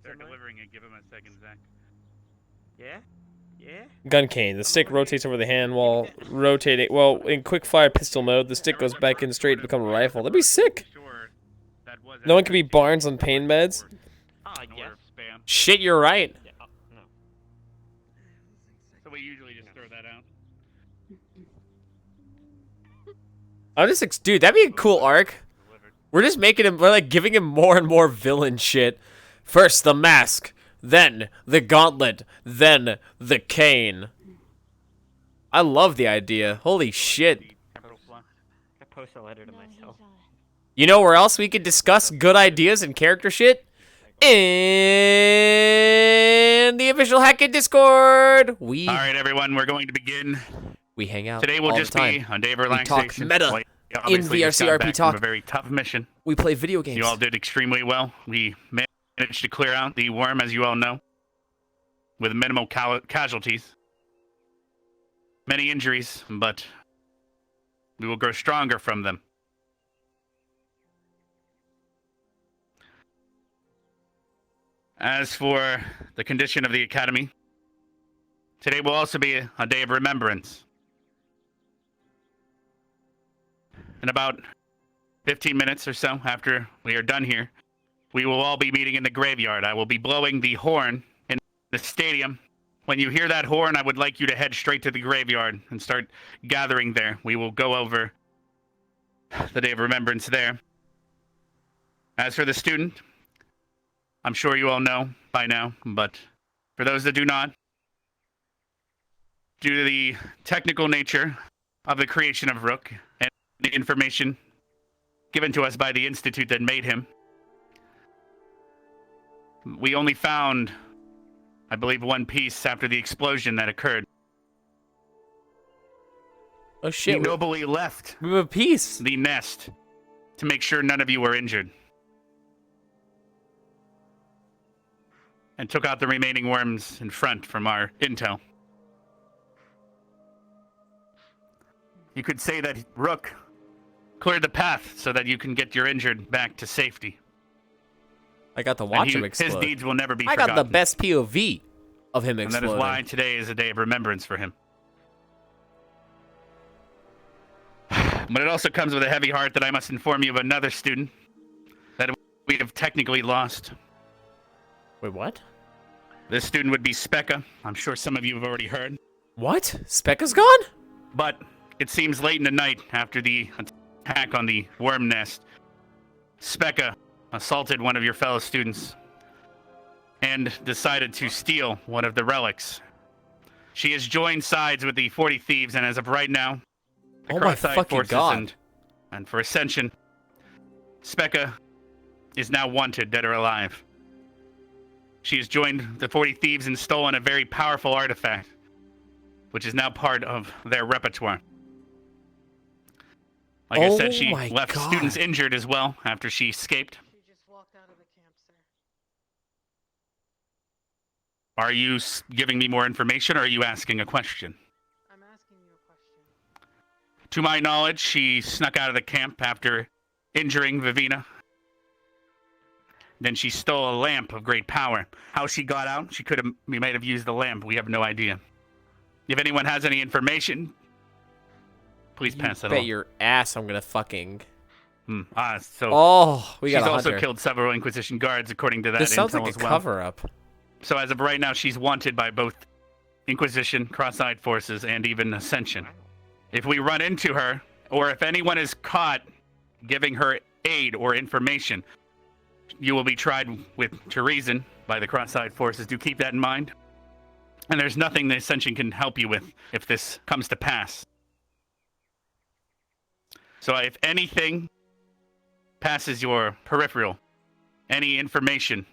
They're delivering it. Give him a second, Zach. Yeah? Yeah? Gun cane. The stick rotates over the hand while rotating. Well, in quick fire pistol mode, the stick goes back in straight to become a rifle. That'd be sick. No one can be Barnes on pain meds. Ah, yes. Spam. Shit, you're right. Yeah, no. So we usually just throw that out. I'm just, dude, that'd be a cool arc. We're just making him, we're like giving him more and more villain shit. First the mask, then the gauntlet, then the cane. I love the idea. Holy shit. I post a letter to myself. You know where else we could discuss good ideas and character shit? In the official HatKid Discord. All right, everyone, we're going to begin. We hang out. Today will all just the time. be a day of We relaxation. talk meta Well, obviously in just got VRCRP back from talk. a very tough mission. We play video games. You all did extremely well. We managed to clear out the worm, as you all know, with minimal casualties. Many injuries, but we will grow stronger from them. As for the condition of the Academy, today will also be a day of remembrance. In about 15 minutes or so after we are done here, we will all be meeting in the graveyard. I will be blowing the horn in the stadium. When you hear that horn, I would like you to head straight to the graveyard and start gathering there. We will go over the day of remembrance there. As for the student, I'm sure you all know by now, but for those that do not, due to the technical nature of the creation of Rook and the information given to us by the institute that made him, we only found, I believe, one piece after the explosion that occurred. Oh shit. He nobly left We have a piece. the nest to make sure none of you were injured. And took out the remaining worms in front from our intel. You could say that Rook cleared the path so that you can get your injured back to safety. I got to watch him His explode. deeds will never be I forgotten. got the best POV of him And exploding. that is why today is a day of remembrance for him. But it also comes with a heavy heart that I must inform you of another student that we have technically lost. Wait, what? This student would be Specca. I'm sure some of you have already heard. What? Specca's gone? But it seems late in the night after the attack on the worm nest. Specca assaulted one of your fellow students and decided to steal one of the relics. She has joined sides with the 40 Thieves, and as of right now, the Oh my Cross-Eyed fucking Forces God. and for Ascension, Specca is now wanted, dead or alive. She has joined the 40 Thieves and stolen a very powerful artifact, which is now part of their repertoire. Like I said, she my left God. students injured as well after she escaped. She just walked out of the camp, sir. Are you giving me more information, or are you asking a question? I'm asking you a question. To my knowledge, she snuck out of the camp after injuring Vivina. Then she stole a lamp of great power. How she got out, we might have used the lamp. We have no idea. If anyone has any information, please pass it Bet on. your ass I'm gonna fucking... So Oh, we got she's a also hunter. killed several Inquisition guards, according to that This sounds intel like a as well. cover-up. So as of right now, she's wanted by both Inquisition, Cross-Eyed Forces, and even Ascension. If we run into her, or if anyone is caught giving her aid or information, you will be tried with treason by the Cross-Eyed Forces. Do keep that in mind. And there's nothing the Ascension can help you with if this comes to pass. So if anything passes your peripheral, any information,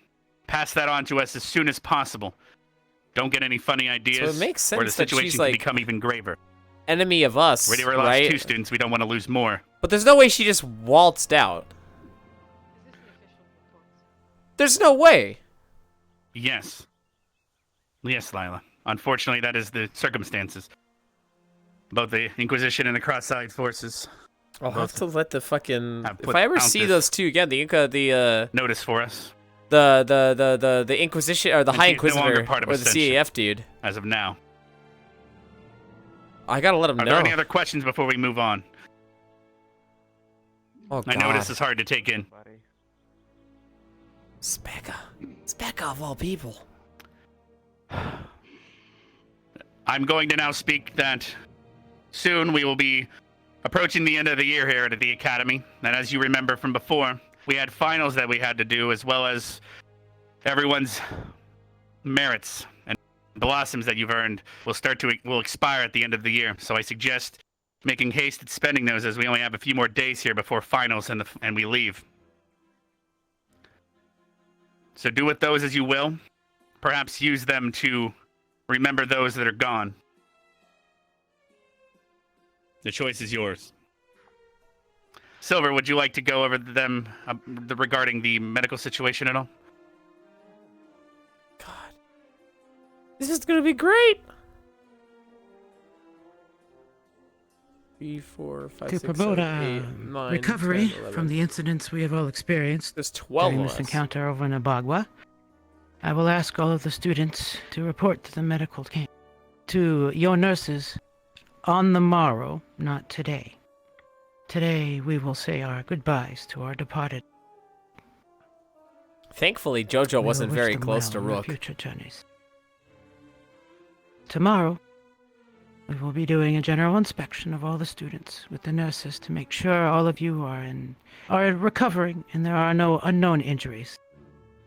pass that on to us as soon as possible. Don't get any funny ideas, it makes or the sense that she's, situation like, can become even graver. Enemy of us, We already lost right? 2 students. We don't want to lose more. But there's no way she just waltzed out. There's no way. Yes. Yes, Lila. Unfortunately, that is the circumstances. Both the Inquisition and the Cross-Eyed Forces. I'll have to let the fucking... have If put I ever out see this those two again, the notice for us. The Inquisition, or the And High she's no longer Inquisitor, part of or the Ascension. CAF dude, As of now. I gotta let him Are know. there any other questions before we move on? Oh, I know God. this is hard to take in. Specca. Specca of all people. I'm going to now speak that soon we will be approaching the end of the year here at the Academy. And as you remember from before, we had finals that we had to do, as well as everyone's merits and blossoms that you've earned will expire at the end of the year. So I suggest making haste at spending those, as we only have a few more days here before finals and we leave. So do with those as you will. Perhaps use them to remember those that are gone. The choice is yours. Silver, would you like to go over them regarding the medical situation at all? God. This is gonna be great! 3, 4, 5, To 6, promote 7, 8, 9, recovery 10, 11. from the incidents we have all experienced There's 12 during of this us. encounter over in Abagua, I will ask all of the students to report to the medical camp, to your nurses, on the morrow, not today. Today we will say our goodbyes to our departed. Thankfully, JoJo We will wasn't wish very them close well to on their Rook. future journeys. Tomorrow, we will be doing a general inspection of all the students with the nurses to make sure all of you are recovering and there are no unknown injuries.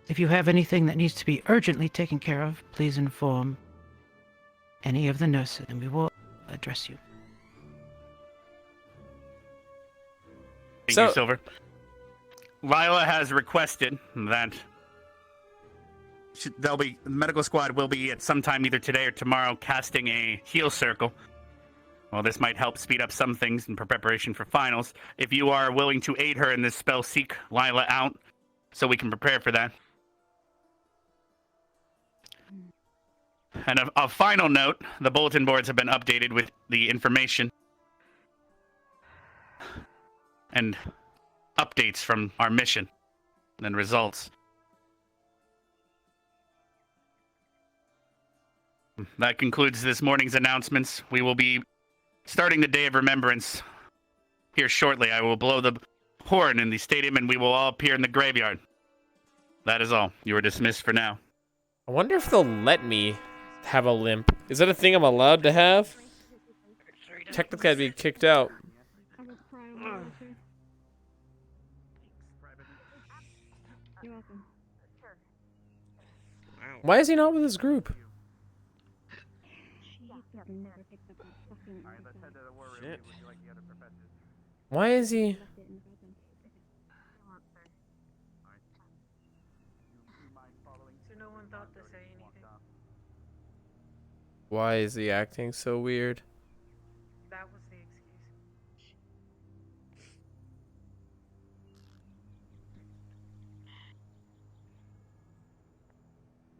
If you have anything that needs to be urgently taken care of, please inform any of the nurses and we will address you. Thank you, Silver. Lila has requested that the medical squad will be at some time either today or tomorrow casting a heal circle. Well, this might help speed up some things in preparation for finals. If you are willing to aid her in this spell, seek Lila out so we can prepare for that. And a final note, the bulletin boards have been updated with the information and updates from our mission and results. That concludes this morning's announcements. We will be starting the Day of Remembrance here shortly. I will blow the horn in the stadium and we will all appear in the graveyard. That is all. You are dismissed for now. I wonder if they'll let me have a limp. Is that a thing I'm allowed to have? Technically, I'd be kicked out. You're welcome. Why is he not with his group? Shit. Why is he? So no one thought to say anything. Why is he acting so weird? That was the excuse.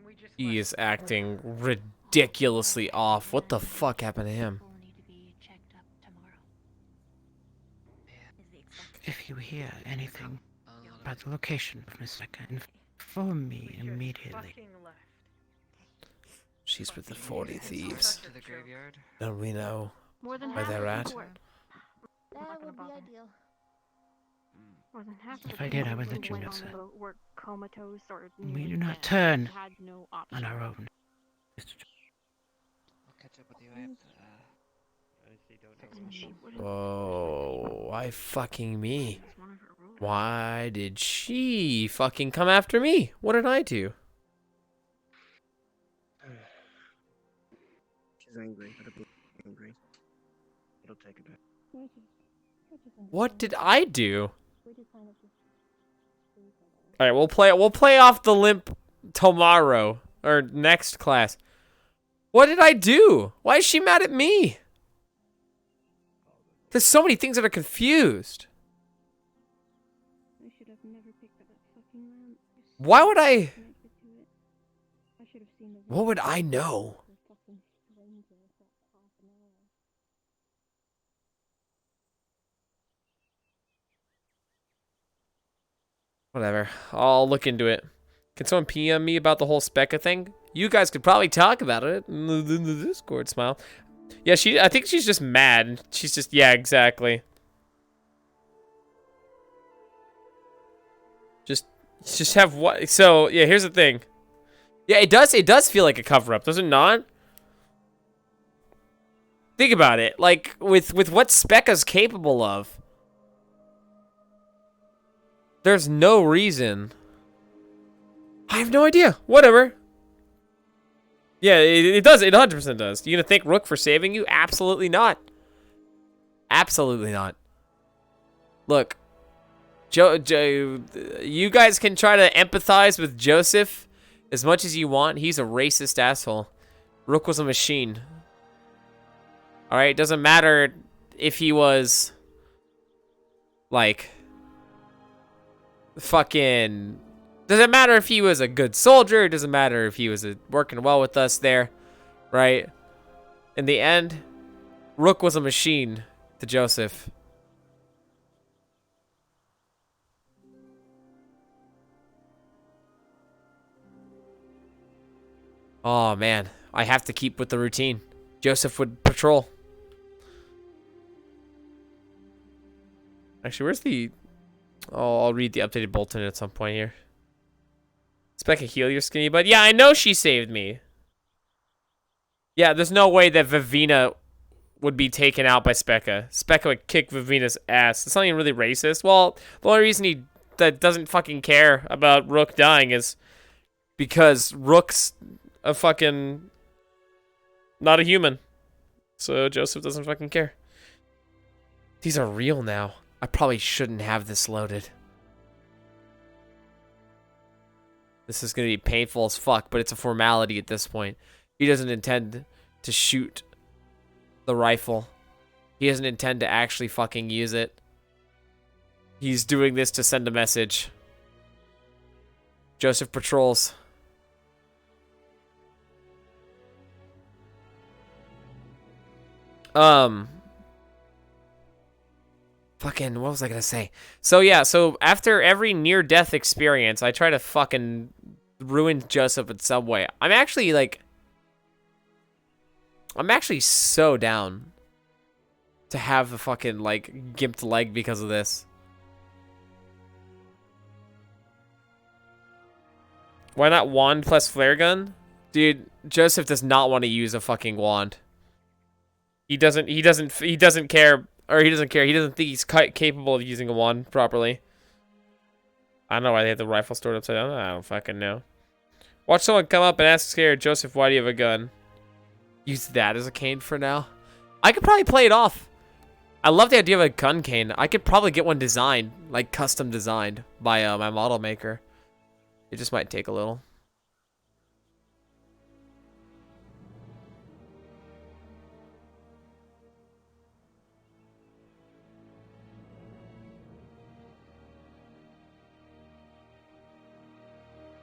We just He left. is acting ridiculously off. What the fuck happened to him? If you hear anything about the location of Miss Becca, inform me immediately. She's with the 40 thieves. To the graveyard. Don't we know More than where half they're of at? the court. That would be ideal. More than half If of I the did, I people would who let you went know, on sir. the boat were comatose or We nearly do not dead, turn had no on option. our own. I'll catch up with you after. Honestly, don't know. And she wouldn't- Whoa, why fucking me? it was one of her rules. Why did she fucking come after me? What did I do? She's angry. I don't believe she's angry. It'll take a bit. What did I do? All right, we'll play off the limp tomorrow or next class. What did I do? Why is she mad at me? There's so many things that are confused. I should have never picked up that fucking lamp. Why would I? Connected to it. I should have seen the What would I know? the fucking stranger for half an hour. Whatever. I'll look into it. Can someone PM me about the whole Specca thing? You guys could probably talk about it in the Discord. Smile. Yeah, I think she's just mad. She's just, yeah, exactly. Just have what? So yeah, here's the thing. Yeah, it does feel like a cover up, does it not? Think about it. Like with what Specca's capable of. There's no reason. I have no idea. Whatever. Yeah, it does. It 100% does. You gonna thank Rook for saving you? Absolutely not. Absolutely not. Look, you guys can try to empathize with Joseph as much as you want. He's a racist asshole. Rook was a machine. All right, it doesn't matter if he was like fucking. Doesn't matter if he was a good soldier. It doesn't matter if he was working well with us there, right? In the end, Rook was a machine to Joseph. Oh man, I have to keep with the routine. Joseph would patrol. Actually, where's the... Oh, I'll read the updated bulletin at some point here. Specca, heal your skinny bud. Yeah, I know she saved me. Yeah, there's no way that Vivina would be taken out by Specca. Specca would kick Vivina's ass. It's not even really racist. Well, the only reason that doesn't fucking care about Rook dying is because Rook's a fucking... not a human. So Joseph doesn't fucking care. These are real now. I probably shouldn't have this loaded. This is going to be painful as fuck, but it's a formality at this point. He doesn't intend to shoot the rifle. He doesn't intend to actually fucking use it. He's doing this to send a message. Joseph patrols. Fucking, what was I gonna say? So yeah, so after every near-death experience, I try to fucking ruin Joseph in some way. I'm actually so down to have the fucking, like, gimped leg because of this. Why not wand plus flare gun? Dude, Joseph does not want to use a fucking wand. He doesn't care. Or he doesn't care. He doesn't think he's capable of using a wand properly. I don't know why they have the rifle stored upside down. I don't fucking know. Watch someone come up and ask scared, Joseph, why do you have a gun? Use that as a cane for now. I could probably play it off. I love the idea of a gun cane. I could probably get one designed, like custom designed by my model maker. It just might take a little.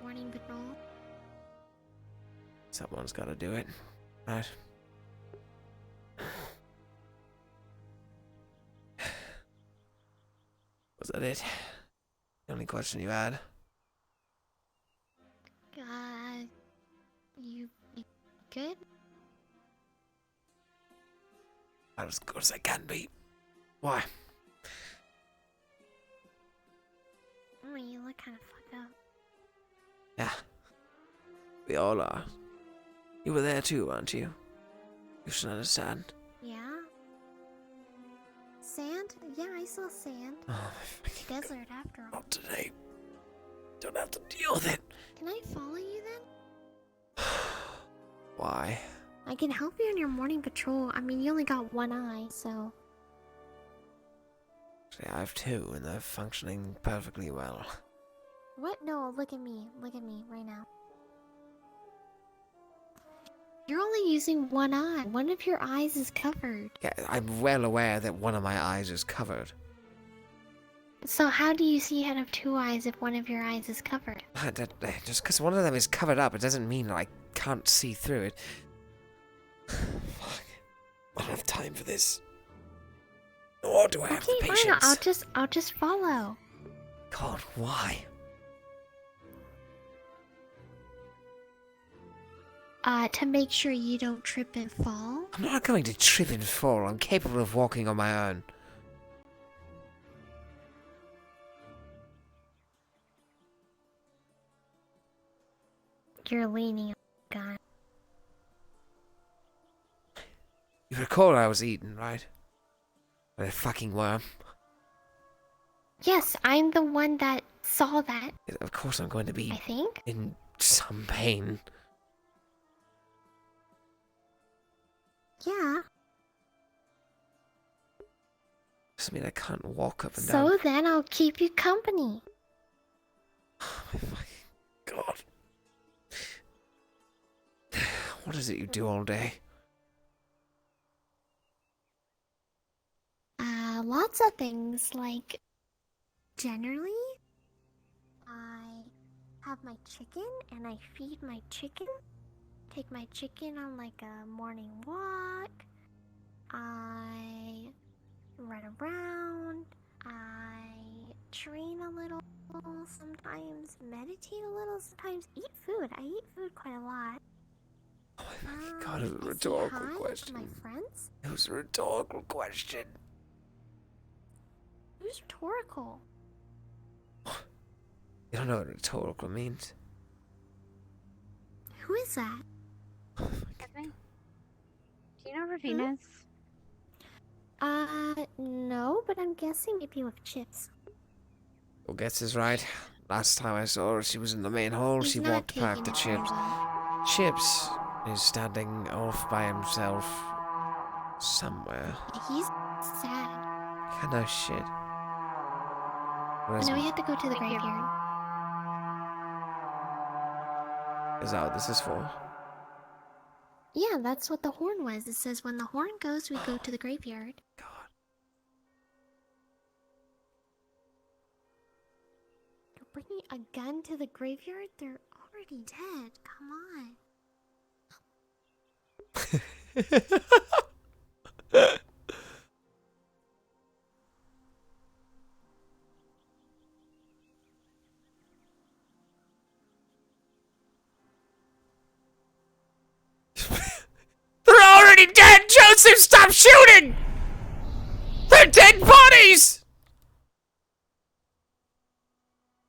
Morning patrol. Someone's got to do it, right? Was that it? The only question you had? You good? I'm as good as I can be. Why? Oh, you look kind of fucked up. Yeah. We all are. You were there too, weren't you? You should understand. Yeah? Sand? Yeah, I saw sand. Oh, my fucking Desert after all. Not today. Don't have to deal with it. Can I follow you then? Why? I can help you on your morning patrol. I mean, you only got one eye, so... See, I have two, and they're functioning perfectly well. What? No, look at me. Look at me right now. You're only using one eye. One of your eyes is covered. Yeah, I'm well aware that one of my eyes is covered. So how do you see you have two eyes if one of your eyes is covered? Just because one of them is covered up, it doesn't mean I can't see through it. Fuck. I don't have time for this. Nor do I have the Okay, patience. fine. I'll just follow. God, why? To make sure you don't trip and fall. I'm not going to trip and fall. I'm capable of walking on my own. You're leaning on the gun. You recall I was eaten, right? By a fucking worm. Yes, I'm the one that saw that. Of course I'm going to be I think. in some pain. Yeah. Doesn't mean I can't walk up and down. So then I'll keep you company. Oh my fucking God. What is it you do all day? Lots of things, like, generally, I have my chicken and I feed my chicken, take my chicken on like a morning walk, I run around, I train a little, sometimes meditate a little, sometimes eat food. I eat food quite a lot. Oh my fucking God, it was a rhetorical question. My friends? It was a rhetorical question. Who's rhetorical? You don't know what rhetorical means. Who is that? Do you know Ravina's? No, but I'm guessing maybe with chips. Your guess is right. Last time I saw her, she was in the main hall. He's She not walked back to taking it Chips. very well. Chips is standing off by himself somewhere. He's sad. Yeah, no shit. I Where's know we had to go to the graveyard. Is that what this is for? Yeah, that's what the horn was. It says when the horn goes, we go to the graveyard. God. You're bringing a gun to the graveyard? They're already dead. Come on. They're already dead! Joseph, stop shooting! They're dead bodies!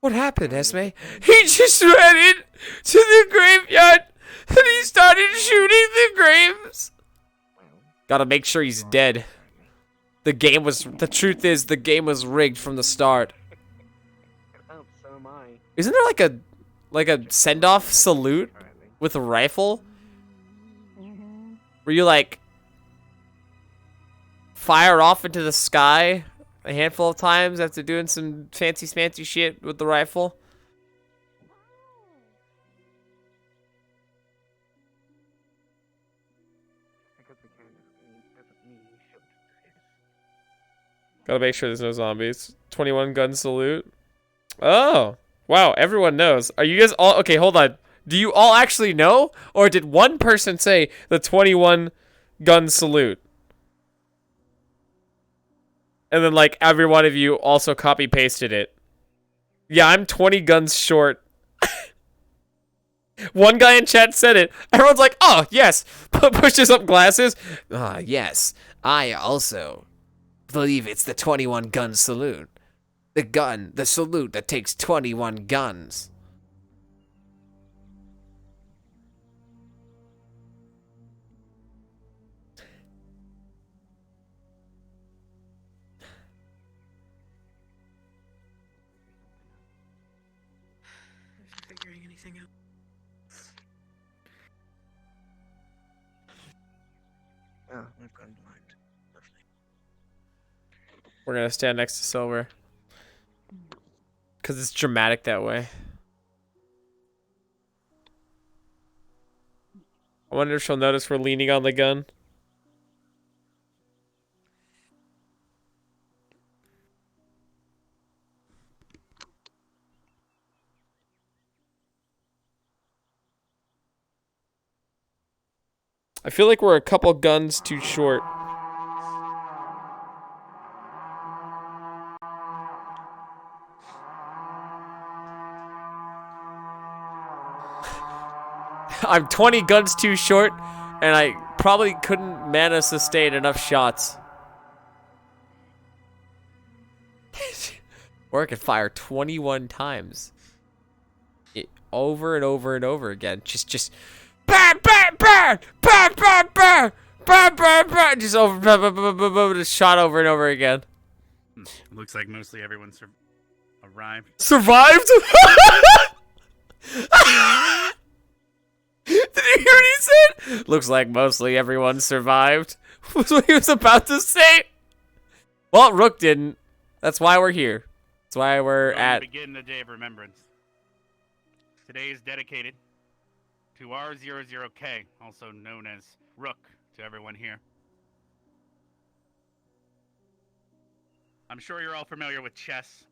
What happened, Esme? He just ran in to the graveyard and he started shooting the graves. Gotta make sure he's dead. The truth is, the game was rigged from the start. Oh, so am I. Isn't there like a send-off salute with a rifle? Where you like fire off into the sky a handful of times after doing some fancy smancy shit with the rifle? Gotta make sure there's no zombies. 21 gun salute. Oh, wow, everyone knows. Are you guys all, okay, hold on. Do you all actually know? Or did one person say the 21 gun salute? And then like every one of you also copy pasted it. Yeah, I'm 20 guns short. One guy in chat said it. Everyone's like, oh, yes. Pushes up glasses. Ah, yes. I also believe it's the 21 gun salute. The salute that takes 21 guns. Figuring anything out. Oh, I've gone blind. Lovely. We're gonna stand next to Silver. Because it's dramatic that way. I wonder if she'll notice we're leaning on the gun. I feel like we're a couple guns too short. I'm 20 guns too short, and I probably couldn't mana sustain enough shots. Or I could fire 21 times. Over and over and over again. Just bam, bam, bam, bam, bam, bam, bam, bam, bam. Just over, bam, bam, bam, bam, bam, just shot over and over again. Looks like mostly everyone arrived. Survived? Did you hear what he said? Looks like mostly everyone survived. Was what he was about to say. Well, Rook didn't. That's why we're here. That's why we're at. Begin the day of remembrance. Today is dedicated to R00K, also known as Rook to everyone here. I'm sure you're all familiar with chess.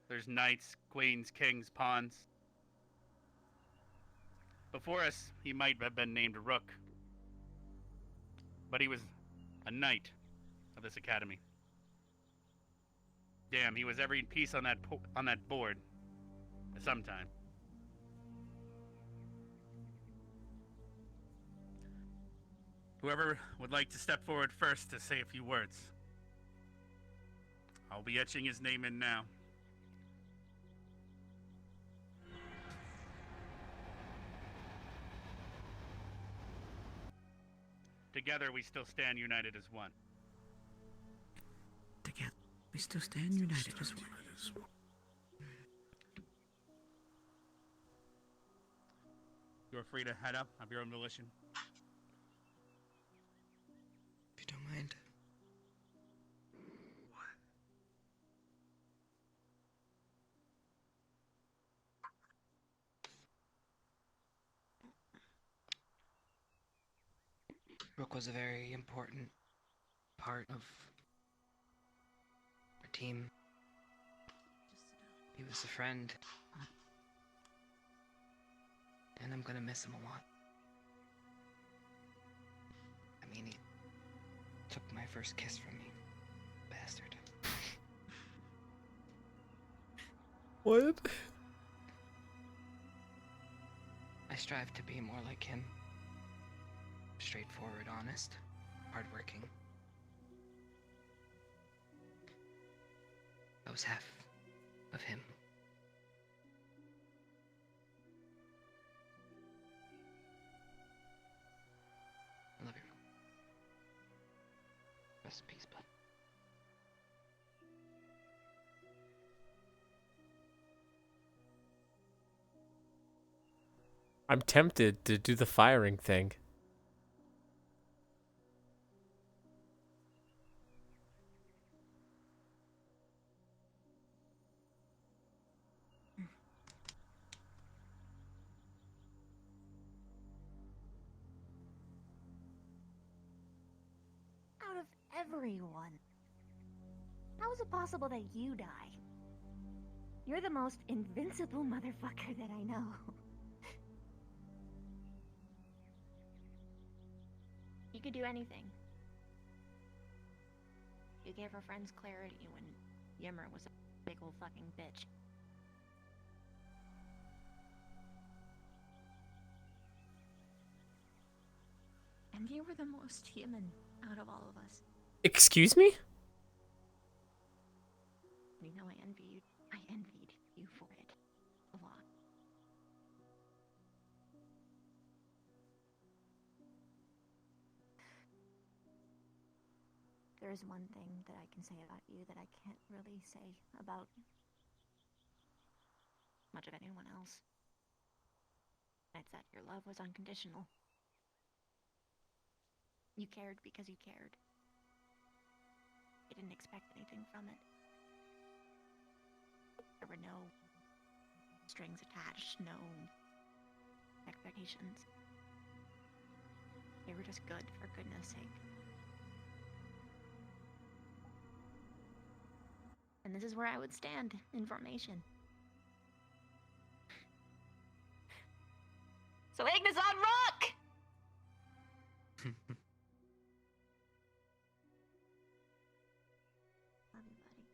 There's knights, queens, kings, pawns. Before us, he might have been named Rook, but he was a knight of this academy. Damn, he was every piece on that board at some time. Whoever would like to step forward first to say a few words. I'll be etching his name in now. Together we still stand united as one. Together, we still stand united as one. You're free to head up of your own volition. If you don't mind. Rook was a very important part of our team. He was a friend. And I'm gonna miss him a lot. I mean, he took my first kiss from me. Bastard. What? I strive to be more like him. Straightforward, honest, hardworking. I was half of him. I love you. Rest in peace, bud. I'm tempted to do the firing thing. Out of everyone, how is it possible that you die? You're the most invincible motherfucker that I know. You could do anything. You gave her friends clarity when Yimmer was a big old fucking bitch. And you were the most human out of all of us. Excuse me? You know, I envied you for it. A lot. There's one thing that I can say about you that I can't really say about much of anyone else. It's that your love was unconditional. You cared because you cared. You didn't expect anything from it. There were no strings attached, no expectations. They were just good for goodness sake. And this is where I would stand in formation. So Ignis on rock! Love you, buddy.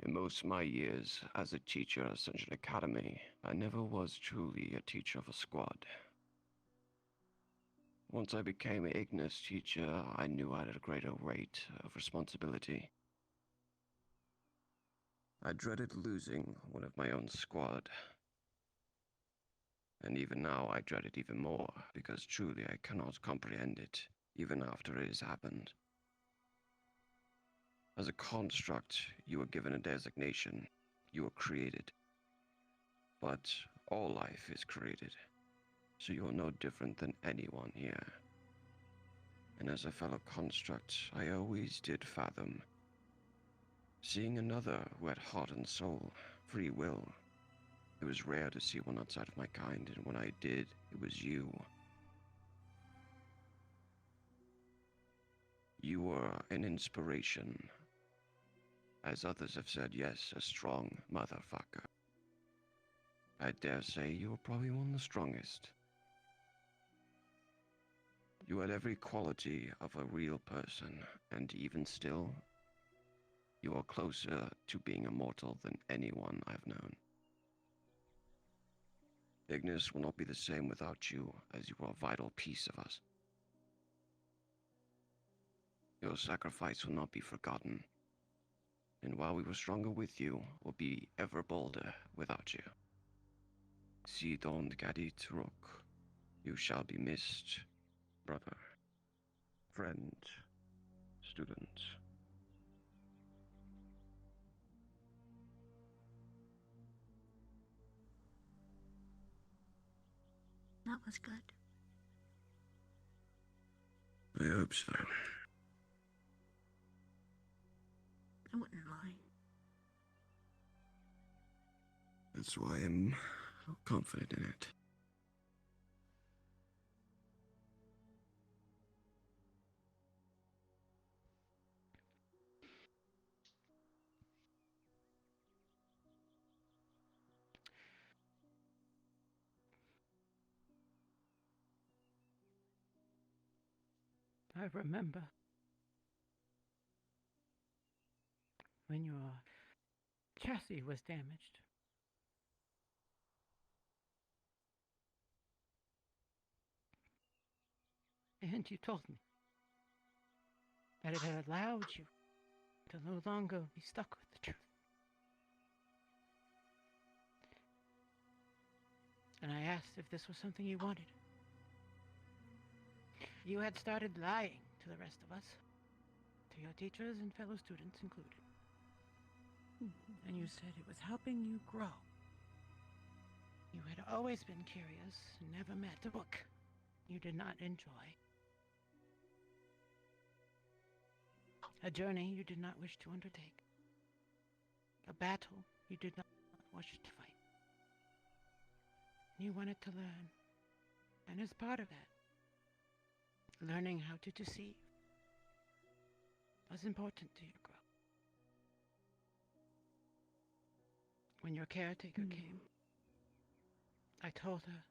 In most of my years as a teacher at Ascension Academy, I never was truly a teacher of a squad. Once I became an Ignis teacher, I knew I had a greater weight of responsibility. I dreaded losing one of my own squad. And even now I dread it even more, because truly I cannot comprehend it, even after it has happened. As a construct, you are given a designation. You are created. But all life is created, so you are no different than anyone here. And as a fellow construct, I always did fathom seeing another who had heart and soul, free will. It was rare to see one outside of my kind, and when I did, it was you. You were an inspiration. As others have said, yes, a strong motherfucker. I dare say you were probably one of the strongest. You had every quality of a real person, and even still, you are closer to being immortal than anyone I've known. Ignis will not be the same without you, as you are a vital piece of us. Your sacrifice will not be forgotten, and while we were stronger with you, we'll be ever bolder without you. Sidon Gadit Rook, you shall be missed, brother, friend, student. That was good. I hope so. I wouldn't lie. That's why I'm confident in it. I remember when your chassis was damaged. And you told me that it had allowed you to no longer be stuck with the truth. And I asked if this was something you wanted. You had started lying to the rest of us, to your teachers and fellow students included. And you said it was helping you grow. You had always been curious and never met a book you did not enjoy. A journey you did not wish to undertake. A battle you did not wish to fight. You wanted to learn. And as part of that, learning how to deceive was important to your growth. When your caretaker came, I told her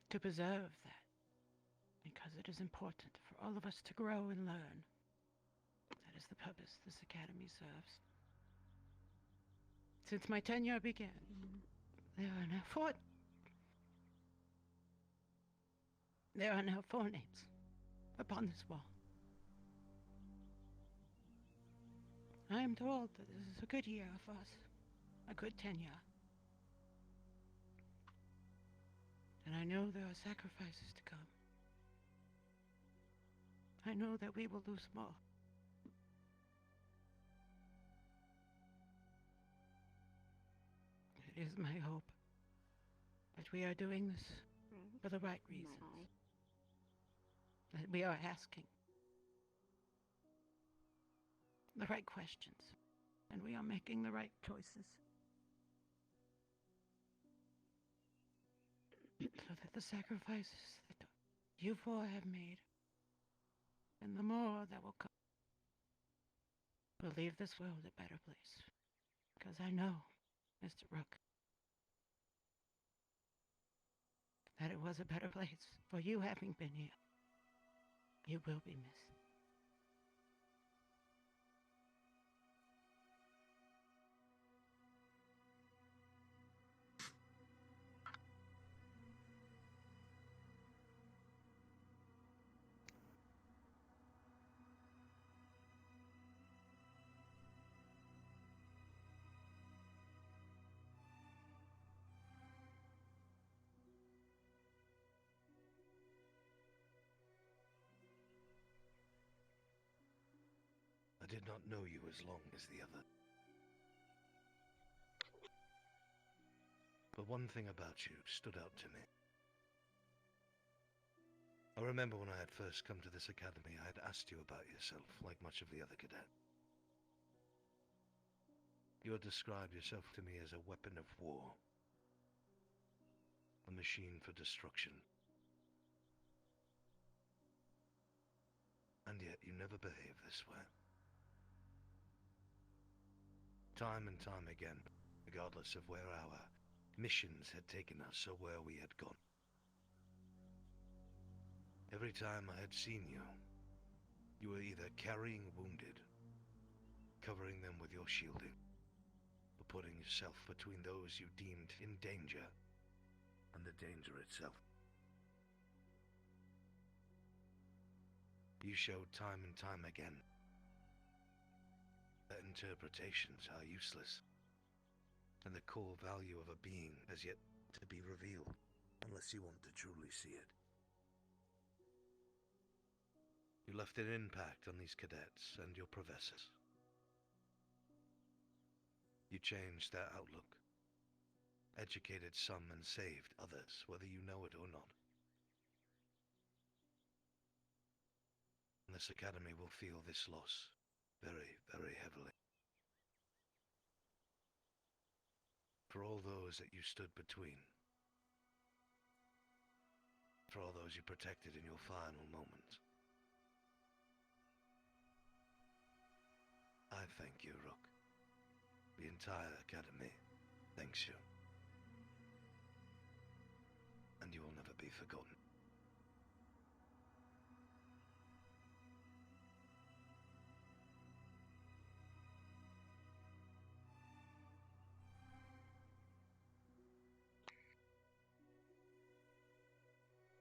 to preserve that because it is important for all of us to grow and learn. That is the purpose this academy serves. Since my tenure began, there are now four names upon this wall. I am told that this is a good year for us, a good tenure. And I know there are sacrifices to come. I know that we will lose more. It is my hope that we are doing this for the right reasons. That we are asking the right questions, and we are making the right choices. So that the sacrifices that you four have made, and the more that will come, will leave this world a better place. Because I know, Mr. Rook, that it was a better place for you having been here. You will be missed. I did not know you as long as the other. But one thing about you stood out to me. I remember when I had first come to this academy, I had asked you about yourself, like much of the other cadets. You had described yourself to me as a weapon of war. A machine for destruction. And yet you never behave this way. Time and time again, regardless of where our missions had taken us or where we had gone. Every time I had seen you, you were either carrying wounded, covering them with your shielding, or putting yourself between those you deemed in danger and the danger itself. You showed time and time again that interpretations are useless, and the core value of a being has yet to be revealed, unless you want to truly see it. You left an impact on these cadets and your professors. You changed their outlook, educated some and saved others, whether you know it or not. This academy will feel this loss very, very heavily. For all those that you stood between. For all those you protected in your final moments. I thank you, Rook. The entire academy thanks you. And you will never be forgotten.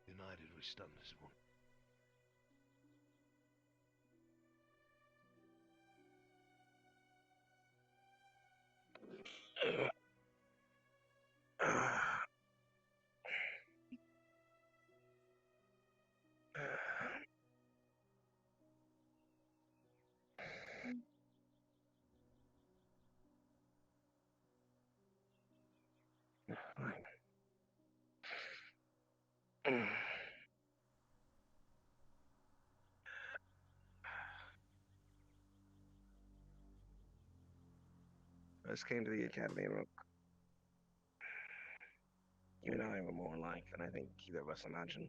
United we stand as one. First came to the academy, Rook. You and I were more alike than I think either of us imagined.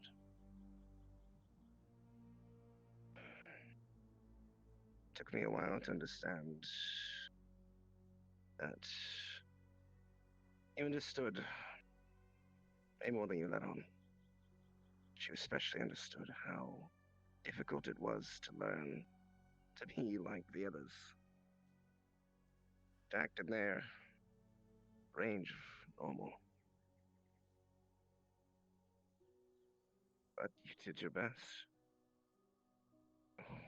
Took me a while to understand that you understood way more than you let on. You especially understood how difficult it was to learn to be like the others. To act in their range of normal. But you did your best.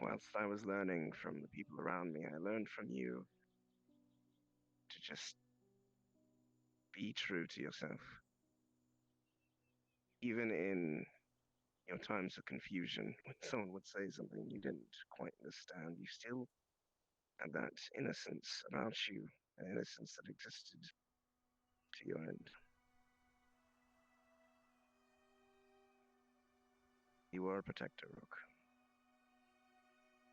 Whilst I was learning from the people around me, I learned from you to just be true to yourself. Even in your times of confusion, when someone would say something you didn't quite understand, you still had that innocence about you, an innocence that existed to your end. You were a protector, Rook.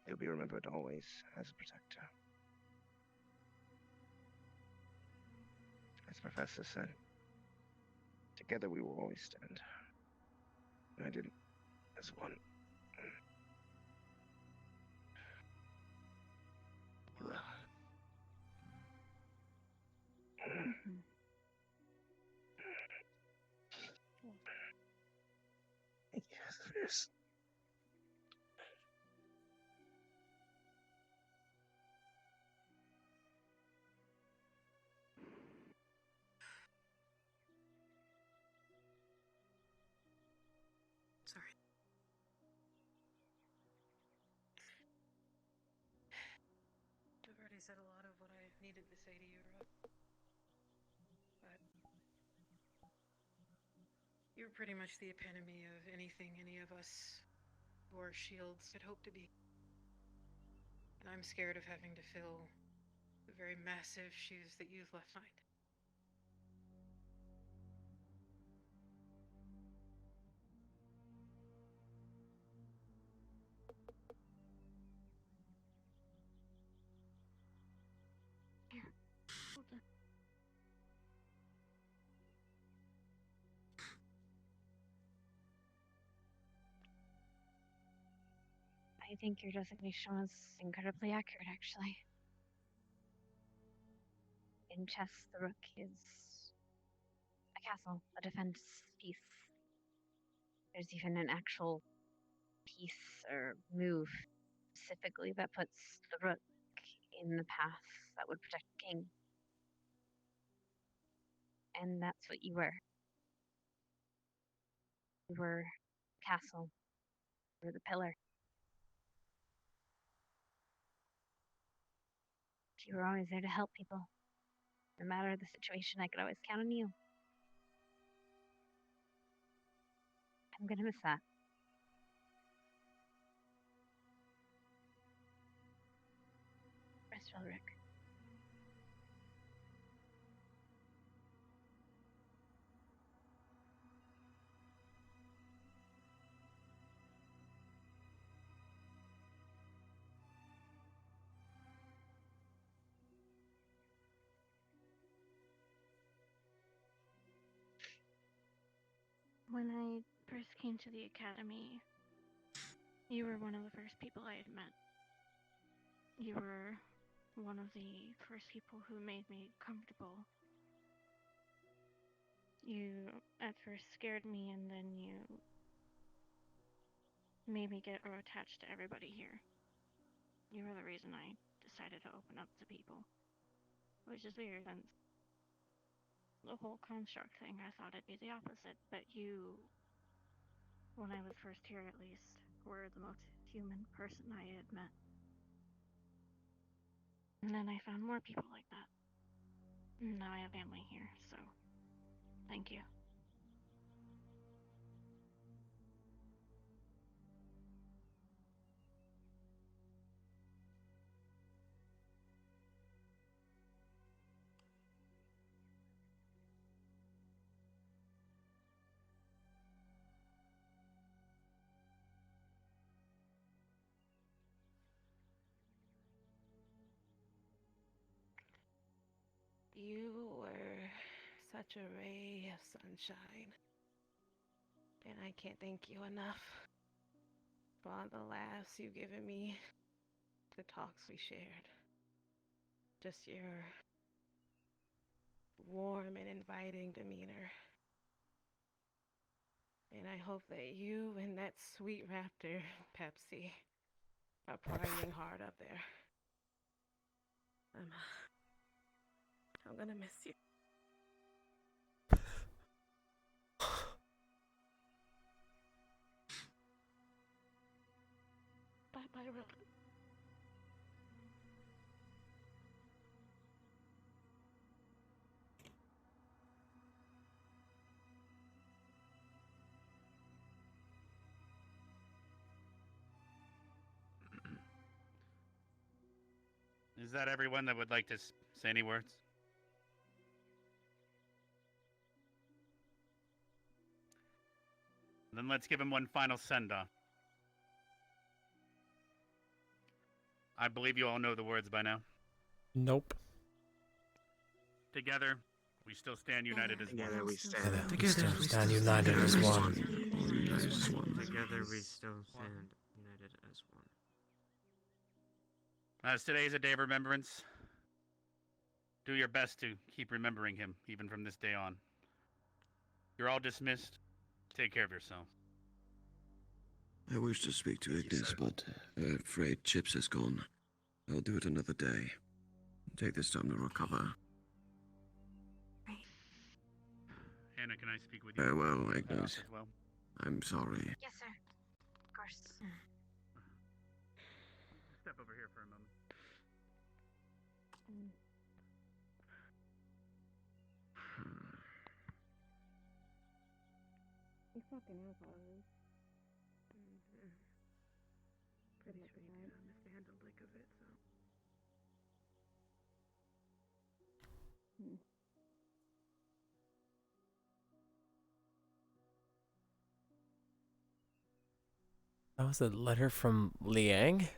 You'll be remembered always as a protector. As Professor said, together we will always stand. United as one. You will. Yes. Sorry. I've already said a lot of what I needed to say to you, Rob. But you're pretty much the epitome of anything any of us who are shields could hope to be. And I'm scared of having to fill the very massive shoes that you've left behind. Here, hold on. I think your designation was incredibly accurate, actually. In chess, the rook is a castle, a defense piece. There's even an actual piece or move specifically that puts the rook in the path that would protect the king. And that's what you were. You were the castle. You were the pillar. You were always there to help people. No matter the situation, I could always count on you. I'm gonna miss that. Rest well, Rick. When I first came to the academy, you were one of the first people I had met. You were one of the first people who made me comfortable. You at first scared me, and then you made me get attached to everybody here. You were the reason I decided to open up to people. Which is weird, and the whole construct thing, I thought it'd be the opposite, but you, when I was first here at least, were the most human person I had met. And then I found more people like that. And now I have family here, so thank you. You were such a ray of sunshine, and I can't thank you enough for all the laughs you've given me, the talks we shared, just your warm and inviting demeanor. And I hope that you and that sweet raptor, Pepsi, are partying hard up there. I'm gonna miss you. Bye-bye, Roland. Is that everyone that would like to say any words? Then let's give him one final send-off. I believe you all know the words by now. Nope. Together, we still stand united as one. Together we stand. Together we stand united as one. Together we still stand united as one. As today is a day of remembrance, do your best to keep remembering him, even from this day on. You're all dismissed. Take care of yourself. I wish to speak to Ignis, but I'm afraid Chips is gone. I'll do it another day. Take this time to recover. Hannah, can I speak with you? Farewell, Ignis. As well? I'm sorry. Yes, sir. Of course. Step over here for a moment. You fucking assholes. Pretty sure you can understand a lick of it, so. That was a letter from Liang?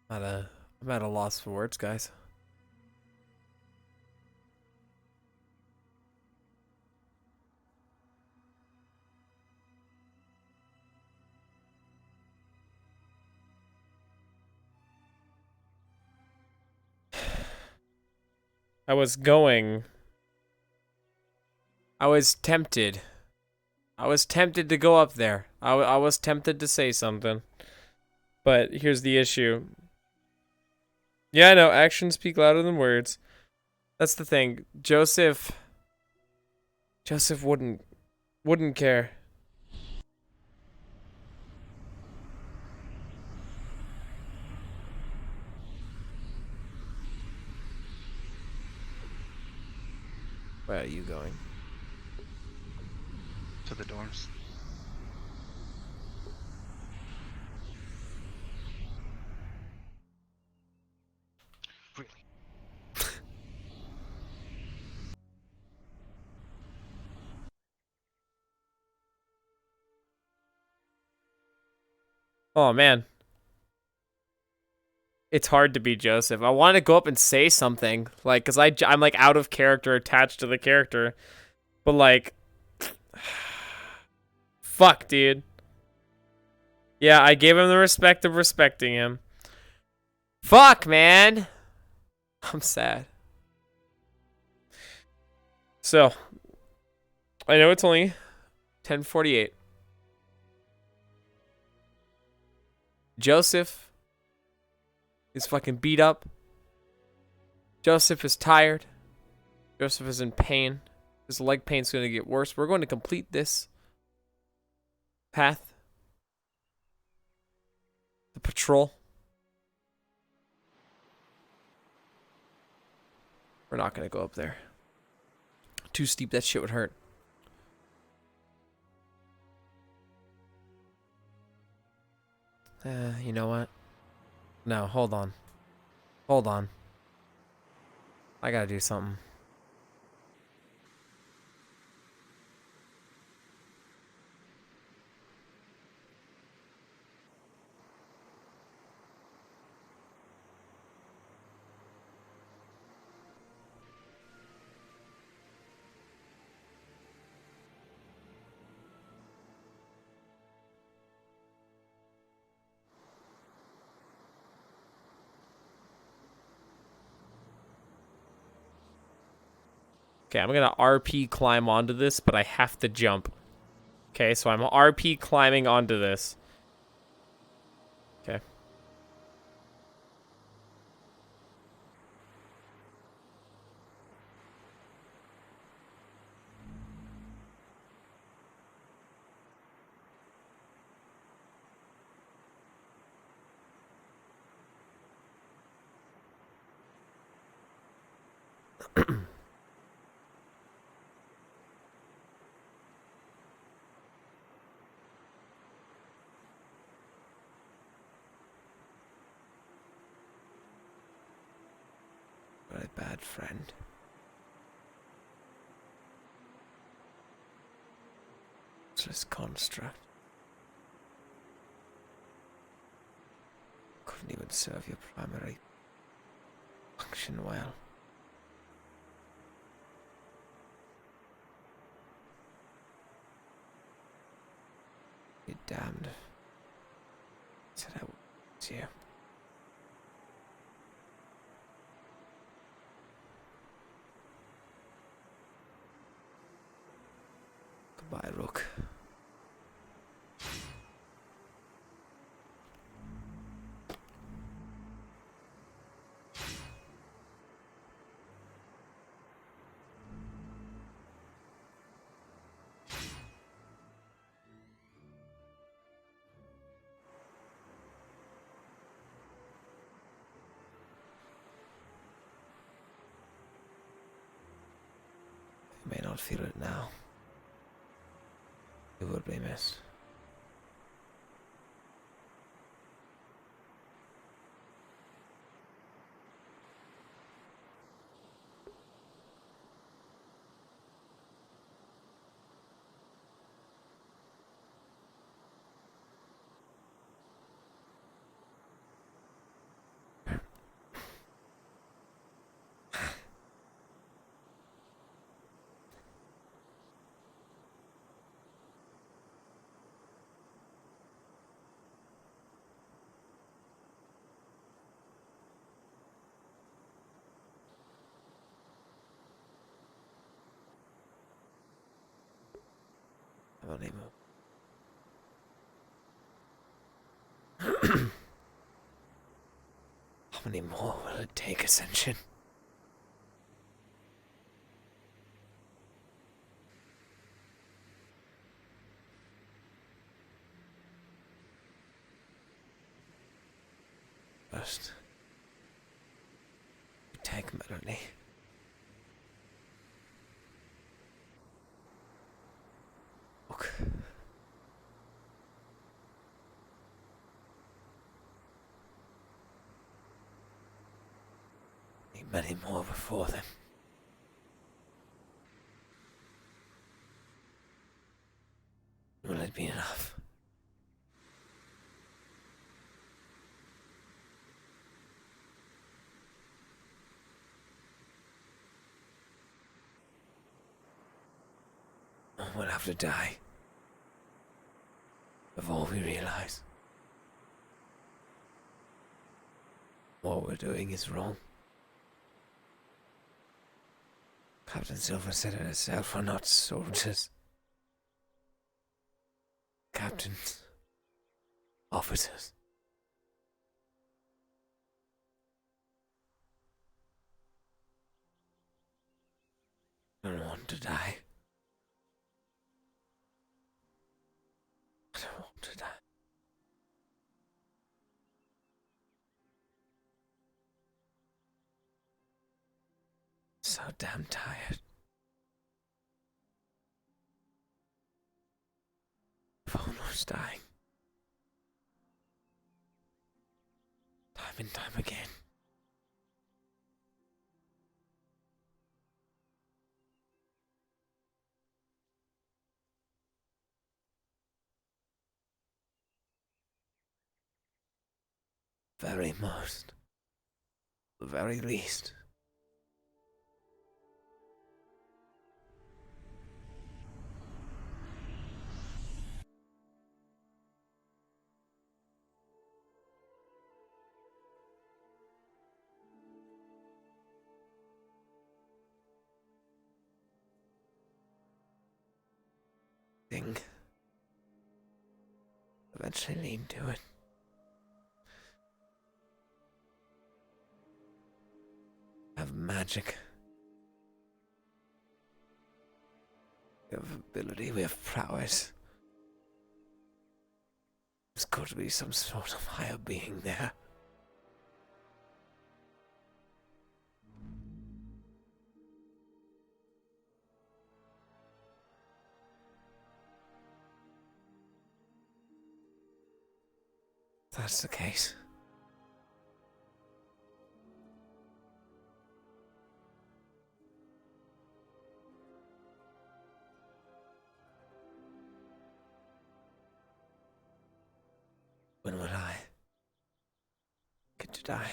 I'm at a loss for words, guys. I was tempted. I was tempted to go up there. I was tempted to say something. But here's the issue. Yeah, I know, actions speak louder than words. That's the thing. Joseph wouldn't care. Where are you going? To the dorms. Oh, man. It's hard to be Joseph. I want to go up and say something. Like, because I'm, like, out of character, attached to the character. But, like... Fuck, dude. Yeah, I gave him the respect of respecting him. Fuck, man. I'm sad. So, I know it's only 10:48. Joseph is fucking beat up. Joseph is tired. Joseph is in pain. His leg pain's going to get worse. We're going to complete this path. The patrol. We're not going to go up there. Too steep, that shit would hurt. You know what? No, hold on. Hold on. I gotta do something. Okay, I'm gonna RP climb onto this, but I have to jump. Okay, so I'm RP climbing onto this. Okay. What a bad friend. Useless construct. Couldn't even serve your primary function well. You're damned. Said I would you. Goodbye, Rook. You may not feel it now. You will be missed. How many more? How many more will it take, Ascension? First, take Melanie. Look. Need many more before them. Will it be enough? will have to die before we realize what we're doing is wrong. Captain Silver said it herself, we're not soldiers. Captains. Officers. I don't want to die. I don't want to die. So damn tired. I'm almost dying. Time and time again. Very most. The very least. Thing. Eventually lean to it. Have magic. We have ability, we have prowess. There's got to be some sort of higher being there. If that's the case. When will I get to die?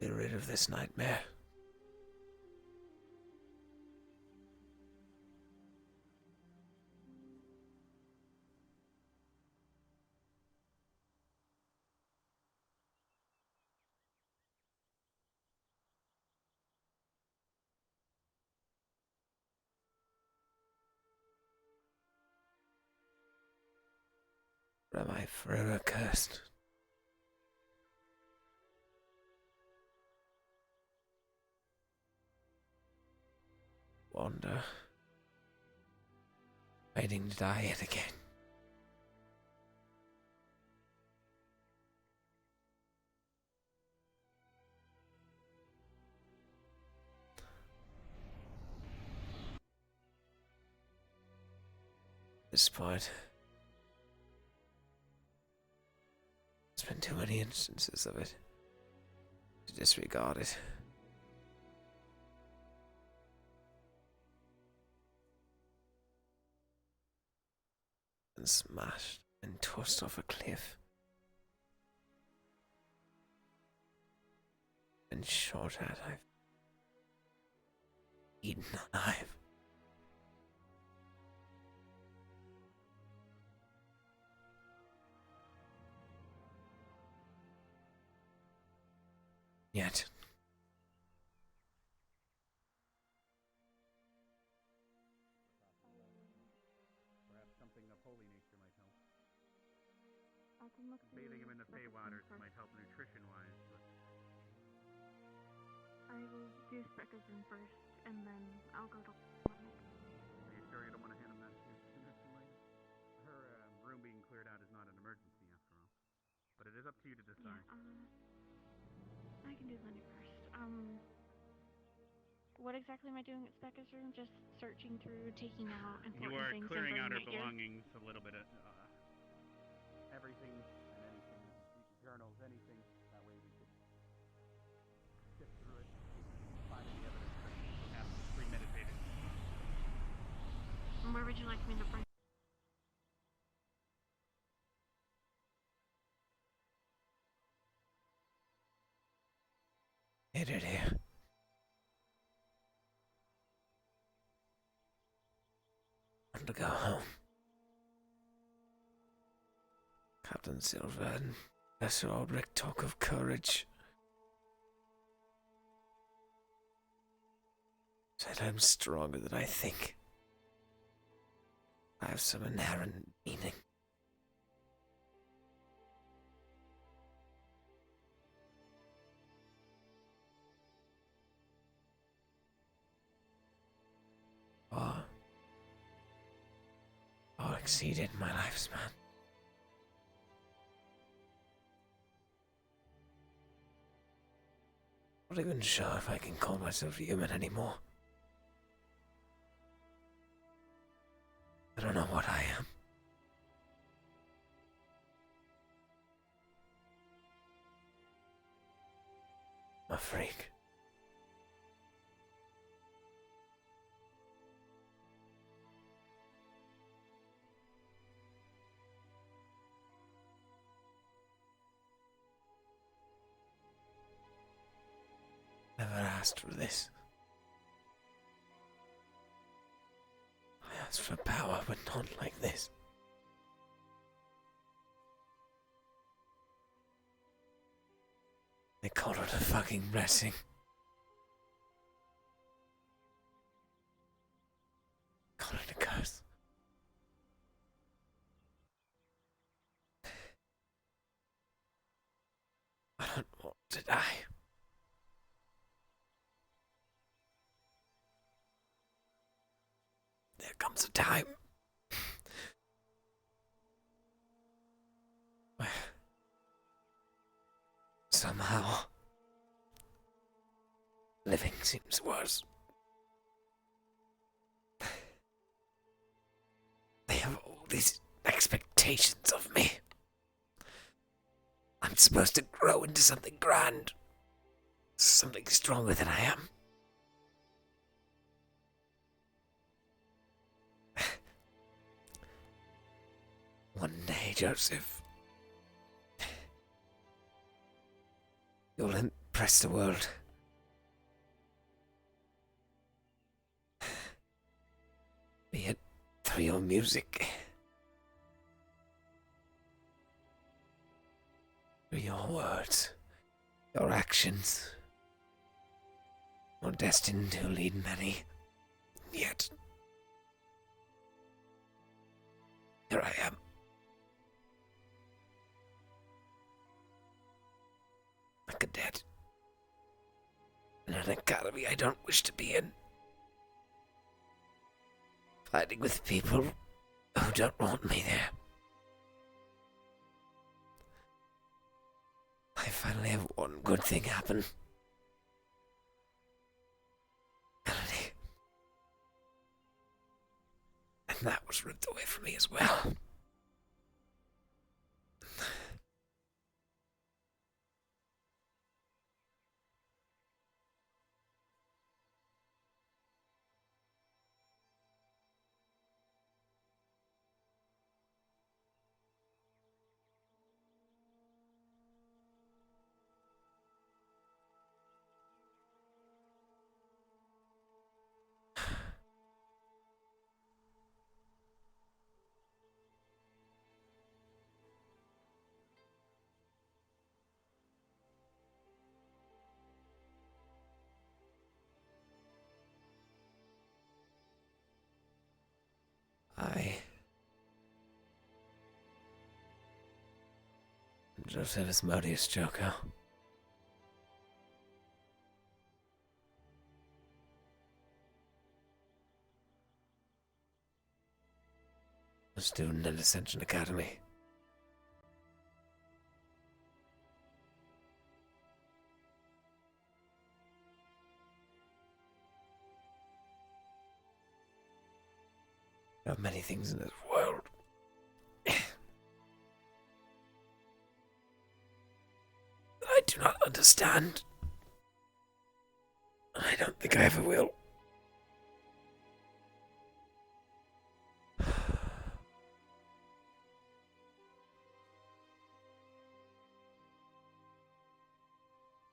Get rid of this nightmare. Or am I forever cursed? Wander. Waiting to die yet again. This point. There's been too many instances of it to disregard it. And smashed and tossed off a cliff. And shot at, I've eaten alive. Yet. Perhaps something of holy nature might help. Bathing him in the Fey waters might help nutrition-wise, but... I will do Spectrum first, and then I'll go to clinic. Are you sure you don't want to hand him that nutrition later? Her room being cleared out is not an emergency, after all. But it is up to you to decide. Yeah, I can do clinic first. What exactly am I doing at Spectre's room? Just searching through, taking out important You are things clearing and out her bringing it here? belongings a little bit of everything and anything, journals, anything. That way we could sift through it, find any evidence that perhaps premeditated. And where would you like me to bring? located here. I want to go home. Captain Silver and Professor Aldrich talk of courage. Said I'm stronger than I think. I have some inherent meaning. Far exceeded my lifespan. Not even sure if I can call myself human anymore. I don't know what I am. I'm a freak. Never asked for this. I asked for power, but not like this. They call it a fucking blessing. Call it a curse. I don't want to die. There comes a time where somehow living seems worse. They have all these expectations of me. I'm supposed to grow into something grand, something stronger than I am. One day, Joseph, you'll impress the world. Be it through your music, through your words, your actions. You're destined to lead many, yet here I am. A cadet in an academy I don't wish to be in, fighting with people who don't want me there. I finally have one good thing happen. Melody. And that was ripped away from me as well. Joseph Asmodeus Joko. A student at Ascension Academy. There are many things in this world I do not understand. I don't think I ever will.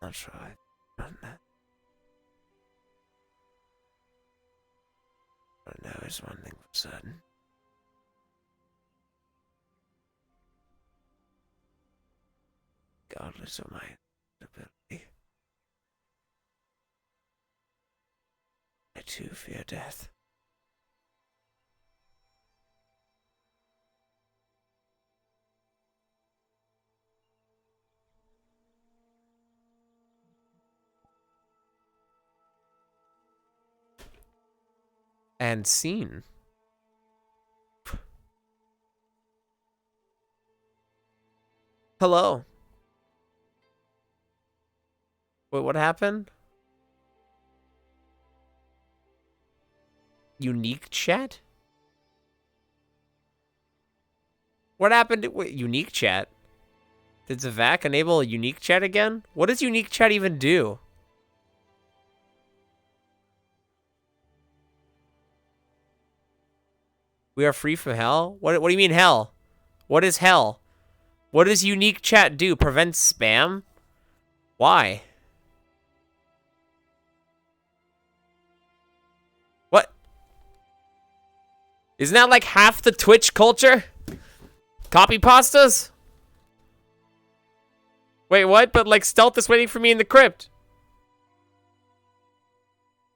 I'll try. But now is one thing for certain. Regardless of my ability, I too fear death. And scene. Hello. Wait, what happened? Unique chat? What happened to unique chat? Did Zavak enable a unique chat again? What does unique chat even do? We are free from hell? What do you mean hell? What is hell? What does unique chat do? Prevent spam? Why? What? Isn't that like half the Twitch culture? Copy pastas? Wait, what? But like Stealth is waiting for me in the crypt.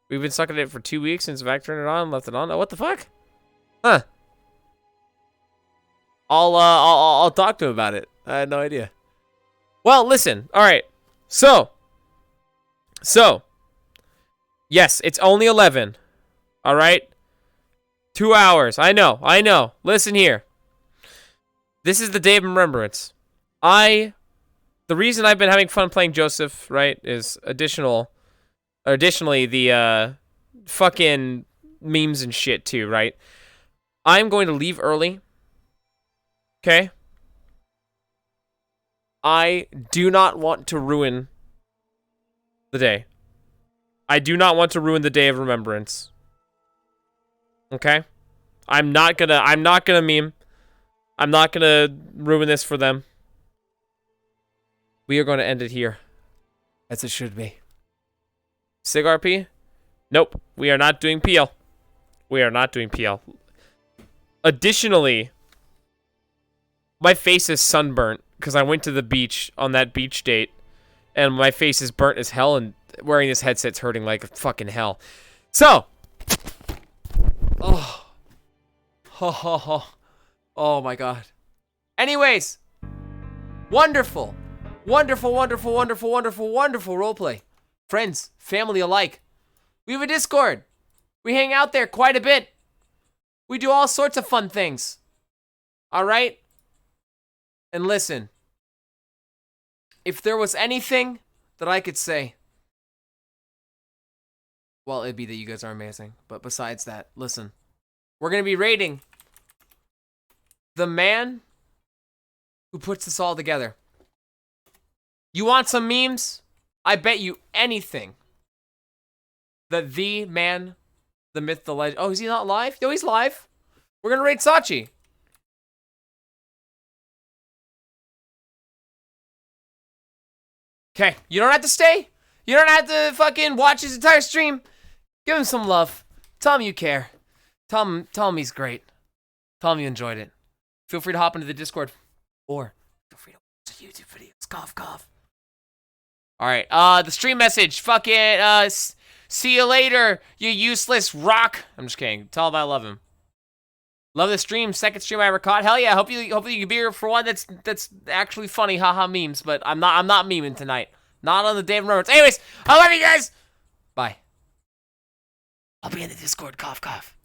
We've been stuck in it for 2 weeks since Vac turned it on, left it on. Oh, what the fuck? Huh. I'll talk to him about it. I had no idea. Well, listen. All right. So. Yes, it's only 11. All right. 2 hours. I know. Listen here. This is the day of remembrance. The reason I've been having fun playing Joseph, right, is additionally the fucking memes and shit too, right? I'm going to leave early. Okay? I do not want to ruin the day. I do not want to ruin the day of remembrance. Okay? I'm not gonna meme. I'm not gonna ruin this for them. We are going to end it here. As it should be. Sig RP? Nope. We are not doing PL. We are not doing PL. Additionally, my face is sunburnt because I went to the beach on that beach date and my face is burnt as hell and wearing this headset's hurting like fucking hell. So, oh my god. Anyways, wonderful roleplay. Friends, family alike. We have a Discord. We hang out there quite a bit. We do all sorts of fun things. All right? And listen, if there was anything that I could say, well, it'd be that you guys are amazing. But besides that, listen, we're going to be rating the man who puts this all together. You want some memes? I bet you anything that the man, the myth, the legend. Oh, is he not live? No, he's live. We're going to rate Sachi. Okay, you don't have to stay. You don't have to fucking watch his entire stream. Give him some love. Tell him you care. Tell him he's great. Tell him you enjoyed it. Feel free to hop into the Discord. Or feel free to watch the YouTube videos. Cough, cough. Alright, the stream message. Fucking, see you later, you useless rock. I'm just kidding. Tell him I love him. Love the stream. Second stream I ever caught. Hell yeah. Hope you can be here for one that's actually funny. Haha memes. But I'm not memeing tonight. Not on the day of remembrance. Anyways, I love you guys. Bye. I'll be in the Discord. Cough, cough.